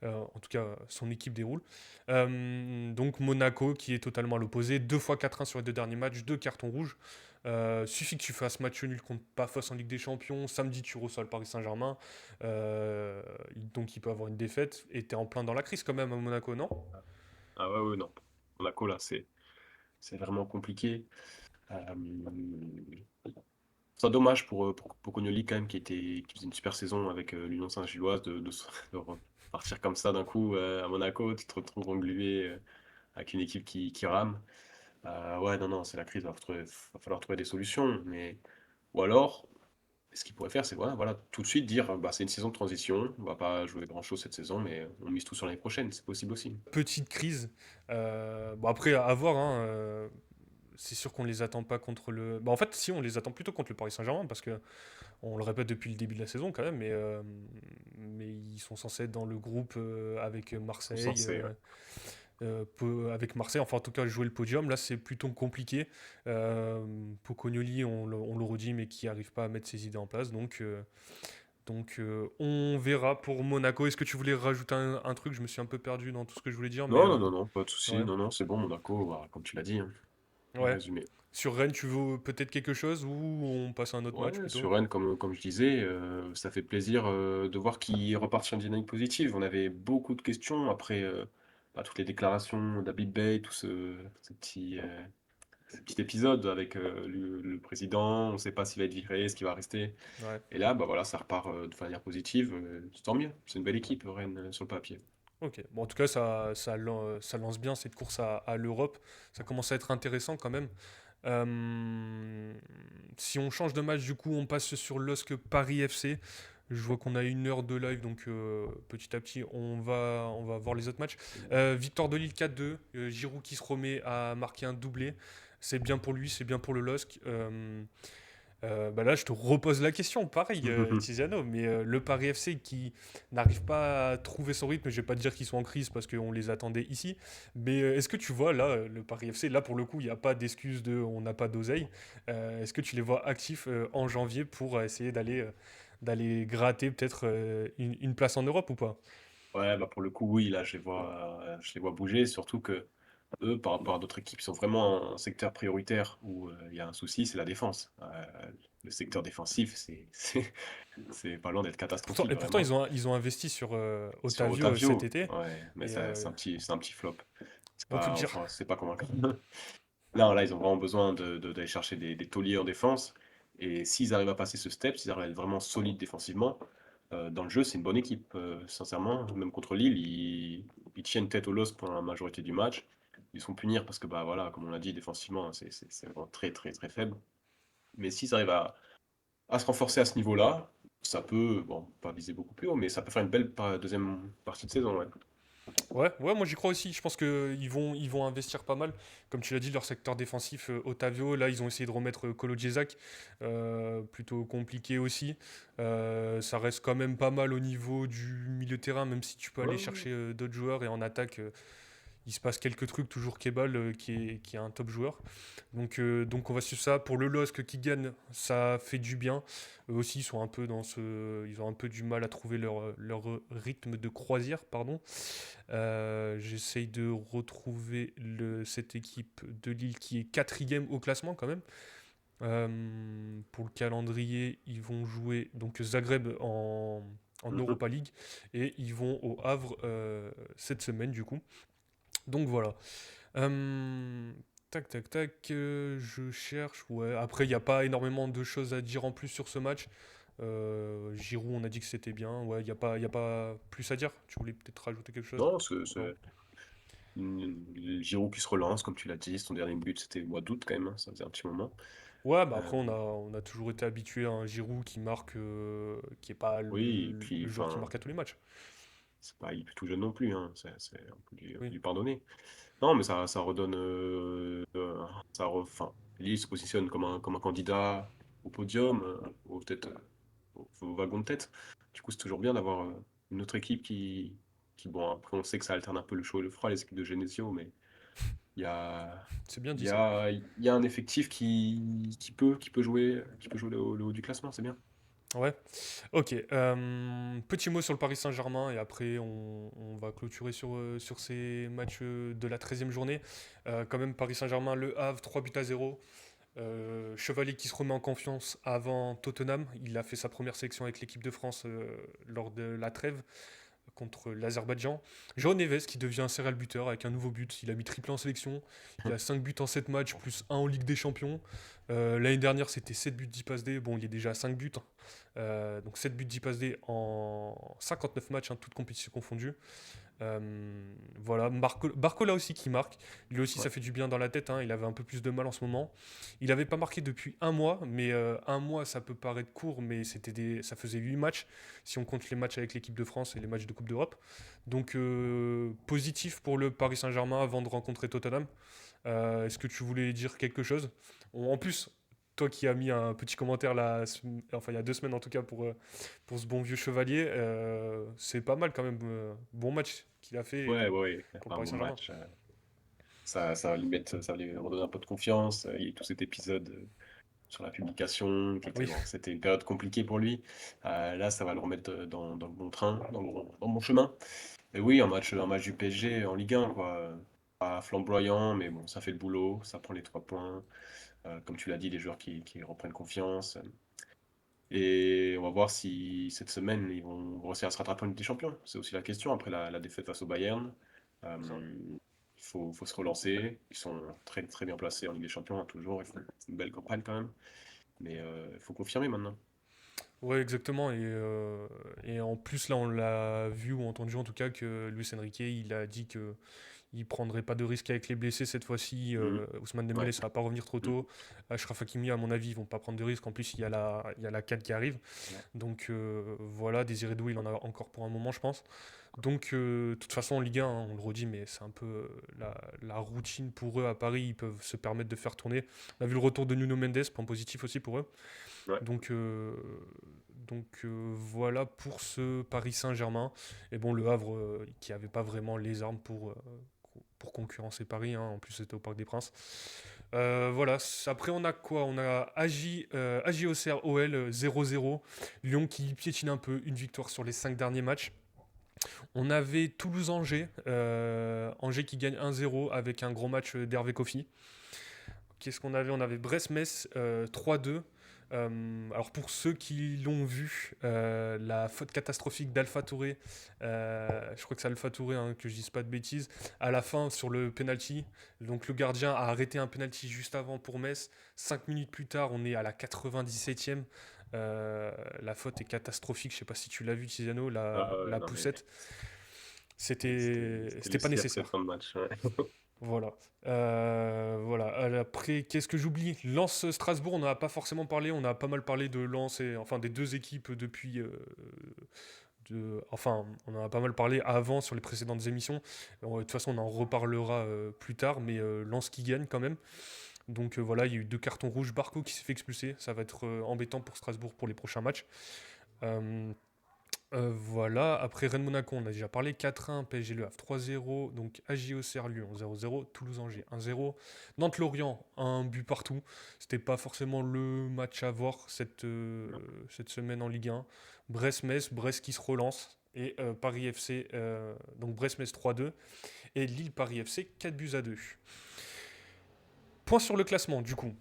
En tout cas, son équipe déroule. Donc Monaco qui est totalement à l'opposé. 2 fois 4-1 sur les deux derniers matchs, deux cartons rouges. Suffit que tu fasses match nul contre Pafos en Ligue des Champions. Samedi, tu reçois le Paris Saint-Germain. Donc il peut avoir une défaite. Et tu es en plein dans la crise quand même à Monaco, non? Ah ouais, ouais, non. Monaco, là, c'est vraiment compliqué. Euh, c'est dommage pour Cognoli, quand même, qui faisait une super saison avec l'Union Saint-Gilloise, de repartir comme ça d'un coup à Monaco, tu te retrouves englué avec une équipe qui rame. Ouais, non, non, c'est la crise, va falloir trouver des solutions. Ou alors, ce qu'il pourrait faire, c'est voilà, tout de suite dire bah, c'est une saison de transition, on va pas jouer grand-chose cette saison, mais on mise tout sur l'année prochaine, c'est possible aussi. Petite crise. Bon, après, à voir, hein, c'est sûr qu'on les attend pas contre le. Bah, en fait, si, on les attend plutôt contre le Paris Saint-Germain parce que on le répète depuis le début de la saison quand même, mais ils sont censés être dans le groupe avec Ils sont Marseille. censés, ouais. Avec Marseille, enfin en tout cas jouer le podium, là c'est plutôt compliqué. Pocognoli, on le redit, mais qui n'arrive pas à mettre ses idées en place. Donc Donc on verra pour Monaco. Est-ce que tu voulais rajouter un truc? Je me suis un peu perdu dans tout ce que je voulais dire, mais Non, non, non, non, pas de souci. ouais. Non, non, c'est bon, Monaco, bah, comme tu l'as dit, hein, bien Ouais. résumé. Sur Rennes, tu veux peut-être quelque chose ou on passe à un autre match Ouais, plutôt? sur Rennes, comme je disais, ça fait plaisir de voir qu'ils repartent sur une dynamique positive. On avait beaucoup de questions après bah, toutes les déclarations d'Habib Bey, ce petit épisode avec le président. On ne sait pas s'il va être viré, est-ce qu'il va rester. Ouais. Et là, bah voilà, ça repart de manière positive. C'est tant mieux. C'est une belle équipe, Rennes, sur le papier. Ok. Bon, en tout cas, ça lance bien cette course à l'Europe. Ça commence à être intéressant quand même. Si on change de match, du coup, on passe sur LOSC Paris FC. Je vois qu'on a 1 heure de live, donc petit à petit, on va voir les autres matchs. Victoire de Lille 4-2. Giroud qui se remet à marquer un doublé. C'est bien pour lui, c'est bien pour le LOSC. Bah là, je te repose la question, pareil, Tiziano, mais le Paris FC qui n'arrive pas à trouver son rythme, je vais pas te dire qu'ils sont en crise parce qu'on les attendait ici, mais est-ce que tu vois là, le Paris FC, là pour le coup, il n'y a pas d'excuse de on n'a pas d'oseille. Est-ce que tu les vois actifs en janvier pour essayer d'aller gratter peut-être une place en Europe ou pas? Ouais, bah pour le coup, oui, là, je les vois bouger, surtout que eux, par rapport à d'autres équipes, ils sont vraiment un secteur prioritaire où il y a un souci, c'est la défense. Le secteur défensif, c'est pas loin d'être Pourtant, catastrophique, et pourtant vraiment. ils ont investi sur Sur Otavio cet Otavio, été, ouais, mais et c'est un petit flop. on peut le dire. Enfin, c'est pas convaincant. Non, là, ils ont vraiment besoin d'aller chercher des tauliers en défense. Et s'ils arrivent à passer ce step, s'ils arrivent à être vraiment solides défensivement, dans le jeu, c'est une bonne équipe. Sincèrement, même contre Lille, ils tiennent tête au LOSC pendant la majorité du match. Ils se font punir parce que, bah voilà, comme on l'a dit, défensivement, c'est vraiment très, très, très faible. Mais s'ils arrivent à se renforcer à ce niveau-là, ça peut, bon, pas viser beaucoup plus haut, mais ça peut faire une belle deuxième partie de saison, ouais. Ouais, ouais, moi j'y crois aussi. Je pense qu'ils vont investir pas mal. Comme tu l'as dit, leur secteur défensif, Otavio, là ils ont essayé de remettre Kolo Djezak, plutôt compliqué aussi. Ça reste quand même pas mal au niveau du milieu de terrain, même si tu peux Ouais, aller ouais. chercher d'autres joueurs et en attaque, il se passe quelques trucs, toujours Kebal qui est un top joueur. Donc on va suivre ça. Pour le LOSC qui gagne, ça fait du bien. Eux aussi, ils ont un peu du mal à trouver leur rythme de croisière, pardon. J'essaye de retrouver cette équipe de Lille qui est quatrième au classement quand même. Pour le calendrier, ils vont jouer donc Zagreb en Mhm. Europa League et ils vont au Havre cette semaine du coup. Donc voilà. Euh, Tac, tac, tac. Je cherche. Ouais. Après, il n'y a pas énormément de choses à dire en plus sur ce match. Giroud, on a dit que c'était bien. Ouais, il y a pas plus à dire. Tu voulais peut-être rajouter quelque chose? Non, Non. Giroud qui se relance, comme tu l'as dit, son dernier but c'était au mois d'août quand même, hein, ça faisait un petit moment. Ouais, bah Euh, après, on a toujours été habitué à un Giroud qui marque, qui est pas oui, et le puis joueur qui enfin, marque à tous les matchs. c'est pas, il est plus tout jeune non plus, hein, on peut Oui. lui pardonner. Non, mais ça redonne, enfin, Lille se positionne comme un candidat au podium, ou peut-être au wagon de tête. Du coup, c'est toujours bien d'avoir une autre équipe bon, après on sait que ça alterne un peu le chaud et le froid, les équipes de Genesio, mais il y a, C'est bien il dit y ça. a, il y a un effectif qui peut jouer le haut du classement, c'est bien. Ouais. Ok. Petit mot sur le Paris Saint-Germain et après on va clôturer sur ces matchs de la 13e journée. Quand même, Paris Saint-Germain, Le Havre, 3 buts à 0. Chevalier qui se remet en confiance avant Tottenham. Il a fait sa première sélection avec l'équipe de France lors de la trêve contre l'Azerbaïdjan. João Neves qui devient serial buteur avec un nouveau but. Il a mis triplé en sélection. Il a 5 buts en 7 matchs, plus un en Ligue des Champions. L'année dernière, c'était 7 buts, 10 passes D. Bon, il est déjà à 5 buts, hein. Donc 7 buts, 10 passes D en 59 matchs, hein, toutes compétitions confondues. Voilà, Barcola aussi qui marque. Lui aussi, Ouais. ça fait du bien dans la tête, hein. Il avait un peu plus de mal en ce moment. Il n'avait pas marqué depuis un mois, mais un mois, ça peut paraître court, mais ça faisait 8 matchs si on compte les matchs avec l'équipe de France et les matchs de Coupe d'Europe. Donc positif pour le Paris Saint-Germain avant de rencontrer Tottenham. Est-ce que tu voulais dire quelque chose? En plus, toi qui as mis un petit commentaire là, enfin il y a 2 semaines en tout cas pour ce bon vieux chevalier, c'est pas mal quand même. Bon match qu'il a fait Ouais, ouais, pour le un Paris bon Saint-Germain. match. Ça va lui redonner un peu de confiance. Il y a eu tout cet épisode sur la publication, Oui, bon, c'était une période compliquée pour lui. Là, ça va le remettre dans le bon train, dans le bon chemin. Et oui, un match du PSG en Ligue 1, quoi. Pas flamboyant, mais bon, ça fait le boulot, ça prend les 3 points. Comme tu l'as dit, les joueurs qui reprennent confiance. Et on va voir si cette semaine, ils vont réussir à se rattraper en Ligue des Champions. C'est aussi la question après la défaite face au Bayern. ça. Il faut se relancer. Ils sont très, très bien placés en Ligue des Champions, hein, toujours. Ils font une belle campagne quand même. Mais il faut confirmer maintenant. Ouais, exactement. Et en plus, là, on l'a vu ou entendu en tout cas que Luis Enrique, il a dit que il prendrait pas de risque avec les blessés cette fois-ci. Mhm. Ousmane Ouais. Dembélé, ça va pas revenir trop Mhm. tôt. Achraf Hakimi, à mon avis, ils vont pas prendre de risque. En plus, il y a la 4 qui arrive. Ouais. Donc voilà, Désiré Doué, il en a encore pour un moment, je pense. Donc, de toute façon, en Ligue 1, hein, on le redit, mais c'est un peu la routine pour eux à Paris. Ils peuvent se permettre de faire tourner. On a vu le retour de Nuno Mendes, point positif aussi pour eux. Ouais. Donc, voilà pour ce Paris Saint-Germain. Et bon, le Havre, qui n'avait pas vraiment les armes pour concurrencer Paris, hein. En plus, c'était au Parc des Princes. Voilà. Après, on a quoi? On a AJ Auxerre OL 0-0. Lyon qui piétine un peu, une victoire sur les 5 derniers matchs. On avait Toulouse-Angers. Angers qui gagne 1-0 avec un gros match d'Hervé Kofi. Qu'est-ce qu'on avait? On avait Brest-Metz 3-2. Alors pour ceux qui l'ont vu, la faute catastrophique d'Alpha Touré, je crois que c'est Alpha Touré, hein, que je dise pas de bêtises, à la fin sur le penalty. Donc le gardien a arrêté un penalty juste avant pour Metz. 5 minutes plus tard, on est à la 97e. La faute est catastrophique. Je sais pas si tu l'as vu, Tiziano, Ah ouais, la non, mais poussette. c'était C'était le pas cirque nécessaire. fin de match. Ouais. Voilà. Voilà. Après, qu'est-ce que j'oublie? Lens Strasbourg, on n'en a pas forcément parlé. On a pas mal parlé de Lens et enfin des deux équipes depuis. Enfin, on en a pas mal parlé avant sur les précédentes émissions. De toute façon, on en reparlera plus tard, mais Lens qui gagne quand même. Donc voilà, il y a eu 2 cartons rouges. Barco qui s'est fait expulser. Ça va être embêtant pour Strasbourg pour les prochains matchs. Euh, voilà, après Rennes-Monaco, on a déjà parlé 4-1, PSG Le Havre 3-0, donc AJ Auxerre Lyon 0-0, Toulouse-Angers 1-0, Nantes-Lorient 1 but partout. C'était pas forcément le match à voir cette semaine en Ligue 1. Brest-Metz, Brest qui se relance, et Paris FC, donc Brest-Metz 3-2, et Lille-Paris FC 4 buts à 2. Point sur le classement du coup.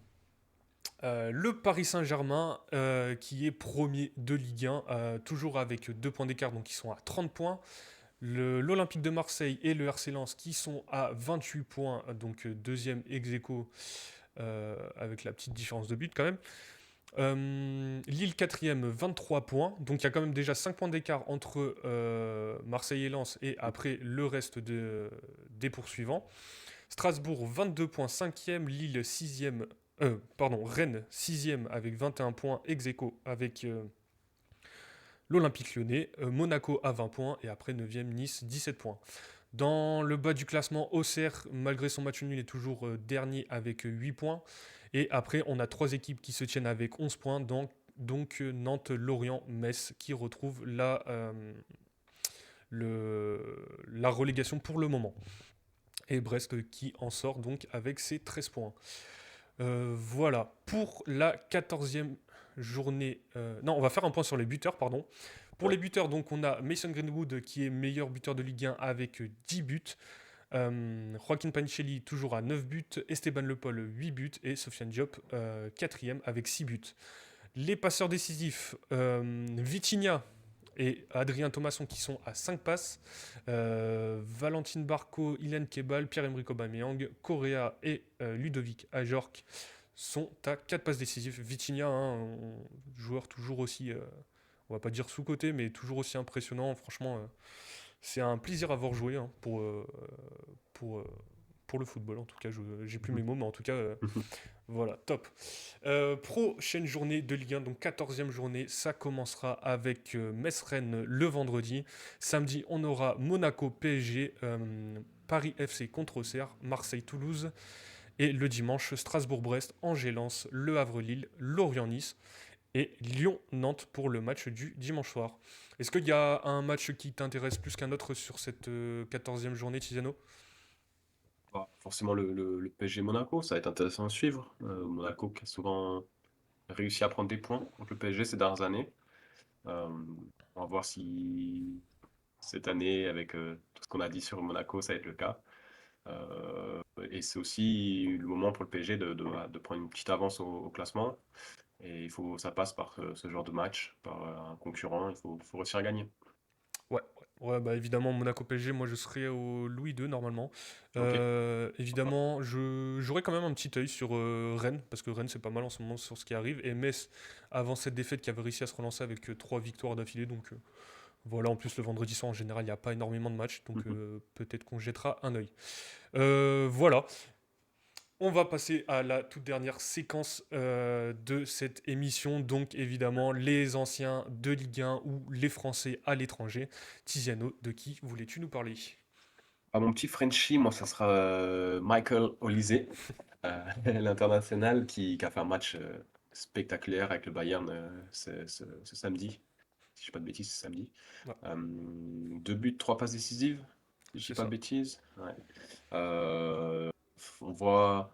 Le Paris Saint-Germain qui est premier de Ligue 1, toujours avec 2 points d'écart, donc ils sont à 30 points. L'Olympique de Marseille et le RC Lens qui sont à 28 points, donc deuxième ex aequo, avec la petite différence de but quand même. Lille quatrième, 23 points, donc il y a quand même déjà 5 points d'écart entre Marseille et Lens et après le reste des poursuivants. Strasbourg 22 points, 5e, Lille 6e, pardon, Rennes 6e avec 21 points, ex aequo avec l'Olympique lyonnais, Monaco à 20 points et après 9e Nice 17 points. Dans le bas du classement, Auxerre, malgré son match nul, est toujours dernier avec 8 points. Et après, on a 3 équipes qui se tiennent avec 11 points, donc Nantes, Lorient, Metz qui retrouvent la relégation pour le moment. Et Brest qui en sort donc avec ses 13 points. Voilà, pour la 14e journée. Non, on va faire un point sur les buteurs, pardon. Pour Ouais. les buteurs, donc on a Mason Greenwood qui est meilleur buteur de Ligue 1 avec 10 buts. Joaquin Panichelli toujours à 9 buts. Esteban Le Paul 8 buts. Et Sofiane Diop 4e avec 6 buts. Les passeurs décisifs, Vitinha et Adrien Thomasson qui sont à 5 passes. Valentine Barco, Ilan Kebal, Pierre-Emerick Aubameyang, Correa et Ludovic Ajorc sont à 4 passes décisives. Vitinha, hein, joueur toujours aussi, on va pas dire sous-côté, mais toujours aussi impressionnant. Franchement, c'est un plaisir à voir jouer, hein, pour, euh, pour le football. En tout cas, j'ai plus mes mots, mais en tout cas, voilà, top. Prochaine journée de Ligue 1, donc 14e journée, ça commencera avec Metz-Rennes le vendredi. Samedi, on aura Monaco-PSG, Paris FC contre Auxerre, Marseille-Toulouse. Et le dimanche, Strasbourg-Brest, Angers-Lens, Le Havre-Lille, Lorient-Nice et Lyon-Nantes pour le match du dimanche soir. Est-ce qu'il y a un match qui t'intéresse plus qu'un autre sur cette 14e journée, Tiziano? Forcément le PSG Monaco, ça va être intéressant à suivre. Monaco qui a souvent réussi à prendre des points contre le PSG ces dernières années. Euh, on va voir si cette année, avec tout ce qu'on a dit sur Monaco, ça va être le cas. Euh, et c'est aussi le moment pour le PSG de prendre une petite avance au classement. Et ça passe par ce genre de match, par un concurrent. Il faut réussir à gagner. Ouais, ouais, ouais, bah évidemment, Monaco PSG, moi je serai au Louis II normalement. Ok. Sympa. Évidemment, j'aurai quand même un petit œil sur Rennes, parce que Rennes c'est pas mal en ce moment sur ce qui arrive. Et Metz, avant cette défaite, qui avait réussi à se relancer avec 3 victoires d'affilée. Donc voilà, en plus le vendredi soir en général, il n'y a pas énormément de matchs. Donc Mhm. peut-être qu'on jettera un œil. Voilà. On va passer à la toute dernière séquence de cette émission. Donc évidemment, les anciens de Ligue 1 ou les Français à l'étranger. Tiziano, de qui voulais-tu nous parler? Ah, mon petit Frenchie, moi, ça sera Michael Olise, l'international qui a fait un match spectaculaire avec le Bayern ce samedi. Si je dis pas de bêtises, c'est samedi. Ouais, 2 buts, 3 passes décisives, si je dis c'est pas de ça. bêtises. Ouais. Euh, on voit,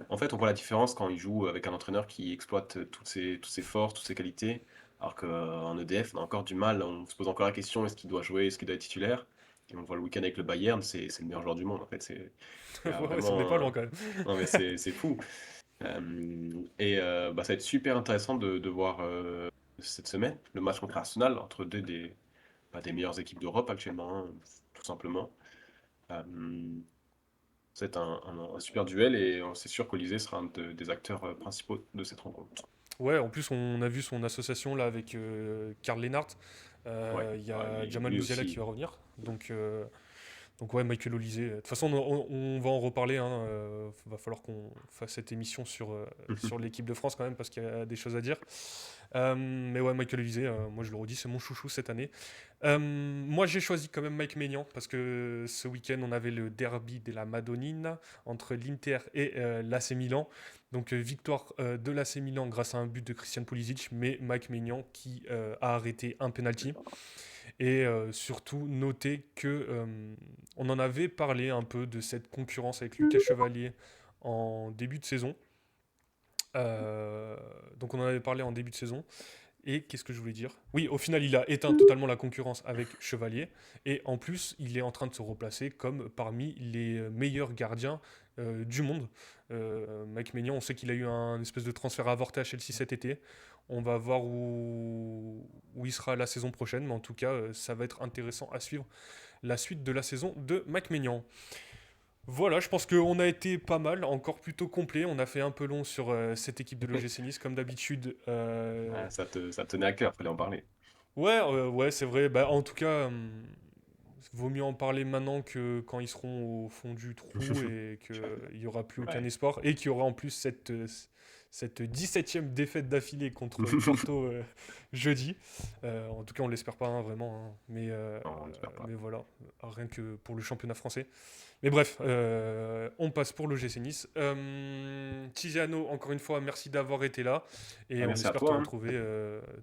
en fait, on voit la différence quand il joue avec un entraîneur qui exploite toutes ses forces, toutes ses qualités, alors qu'en EDF, on a encore du mal, on se pose encore la question, est-ce qu'il doit jouer, est-ce qu'il doit être titulaire? Et on le voit le week-end avec le Bayern, c'est le meilleur joueur du monde, en fait. Il y a Ouais, ouais, ça n'est pas vraiment... loin quand même. Non, mais c'est fou. Bah, ça va être super intéressant de voir cette semaine le match contre Arsenal, entre des meilleures équipes d'Europe actuellement, hein, tout simplement. Euh, c'est un super duel et c'est sûr qu'Olysée sera des acteurs principaux de cette rencontre. Ouais, en plus, on a vu son association là avec Karl Lennart. Ouais, Il y ouais, a Jamal lui Musiala qui aussi. va revenir. Donc ouais, Michael Olise. De toute façon, on va en reparler, hein. Va falloir qu'on fasse cette émission sur l'équipe de France quand même, parce qu'il y a des choses à dire. Mais ouais, Michael Olise, moi je le redis, c'est mon chouchou cette année. Moi j'ai choisi quand même Mike Maignan, parce que ce week-end on avait le derby de la Madonnina entre l'Inter et l'AC Milan. Donc victoire de l'AC Milan grâce à un but de Christian Pulisic, mais Mike Maignan qui a arrêté un penalty. Et surtout, noter que on en avait parlé un peu de cette concurrence avec Lucas Chevalier en début de saison. Euh, donc on en avait parlé en début de saison. Et qu'est-ce que je voulais dire? Oui, au final, il a éteint totalement la concurrence avec Chevalier. Et en plus, il est en train de se replacer comme parmi les meilleurs gardiens du monde. Mike Maignan, on sait qu'il a eu un espèce de transfert avorté à Chelsea cet été. On va voir où il sera la saison prochaine. Mais en tout cas, ça va être intéressant à suivre la suite de la saison de Mike Maignan. Voilà, je pense qu'on a été pas mal, encore plutôt complet. On a fait un peu long sur cette équipe de l'OGC Nice, comme d'habitude. Ouais, ça tenait à cœur, fallait en parler. Ouais, ouais, c'est vrai. Bah, en tout cas, vaut mieux en parler maintenant que quand ils seront au fond du trou et qu'il n'y aura plus aucun Ouais. espoir. Et qu'il y aura en plus cette 17e défaite d'affilée contre Porto jeudi. En tout cas, on l'espère pas, hein, vraiment, hein. Non, on l'espère pas. Mais voilà, rien que pour le championnat français. Mais bref, on passe pour le GC Nice. Tiziano, encore une fois, merci d'avoir été là. Et Ah, on merci à espère toi, hein.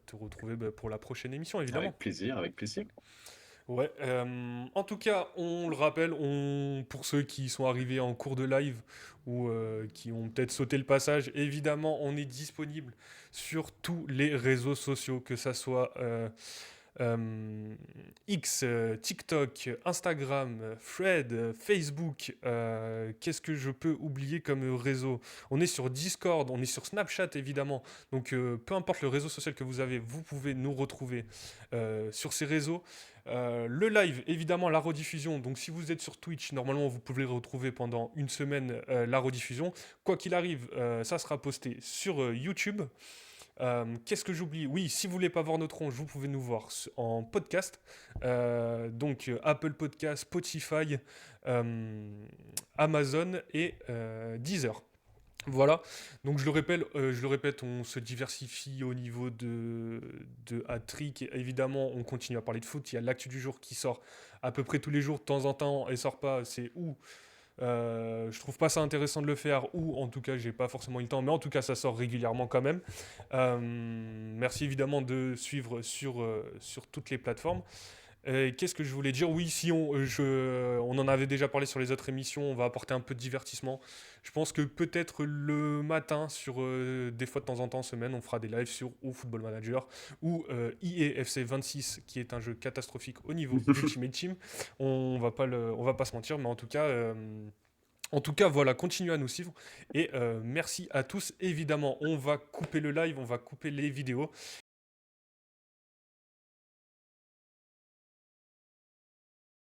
te retrouver bah, pour la prochaine émission, évidemment. Avec plaisir, avec plaisir. Ouais, en tout cas, on le rappelle, pour ceux qui sont arrivés en cours de live ou qui ont peut-être sauté le passage, évidemment, on est disponible sur tous les réseaux sociaux, que ça soit euh, X, TikTok, Instagram, Thread, Facebook. Qu'est-ce que je peux oublier comme réseau? On est sur Discord, on est sur Snapchat évidemment. Donc peu importe le réseau social que vous avez, vous pouvez nous retrouver sur ces réseaux. Le live, évidemment, la rediffusion. Donc si vous êtes sur Twitch, normalement vous pouvez retrouver pendant une semaine la rediffusion. Quoi qu'il arrive, ça sera posté sur YouTube. Qu'est-ce que j'oublie? Oui, si vous voulez pas voir notre ronge, vous pouvez nous voir en podcast. Donc Apple Podcast, Spotify, euh, Amazon et Deezer. Voilà, donc je le répète, on se diversifie au niveau de hat-trick. Évidemment, on continue à parler de foot. Il y a l'actu du jour qui sort à peu près tous les jours. De temps en temps, elle sort pas. C'est où je trouve pas ça intéressant de le faire, ou en tout cas, j'ai pas forcément eu le temps, mais en tout cas, ça sort régulièrement quand même. Merci évidemment de suivre sur toutes les plateformes. Qu'est-ce que je voulais dire? Oui, si on en avait déjà parlé sur les autres émissions, on va apporter un peu de divertissement. Je pense que peut-être le matin, des fois de temps en temps, en semaine, on fera des lives sur ou Football Manager ou EA FC 26, qui est un jeu catastrophique au niveau d'Ultimate Team. On va pas se mentir, mais en tout cas, voilà, continuez à nous suivre et merci à tous. Évidemment, on va couper le live, on va couper les vidéos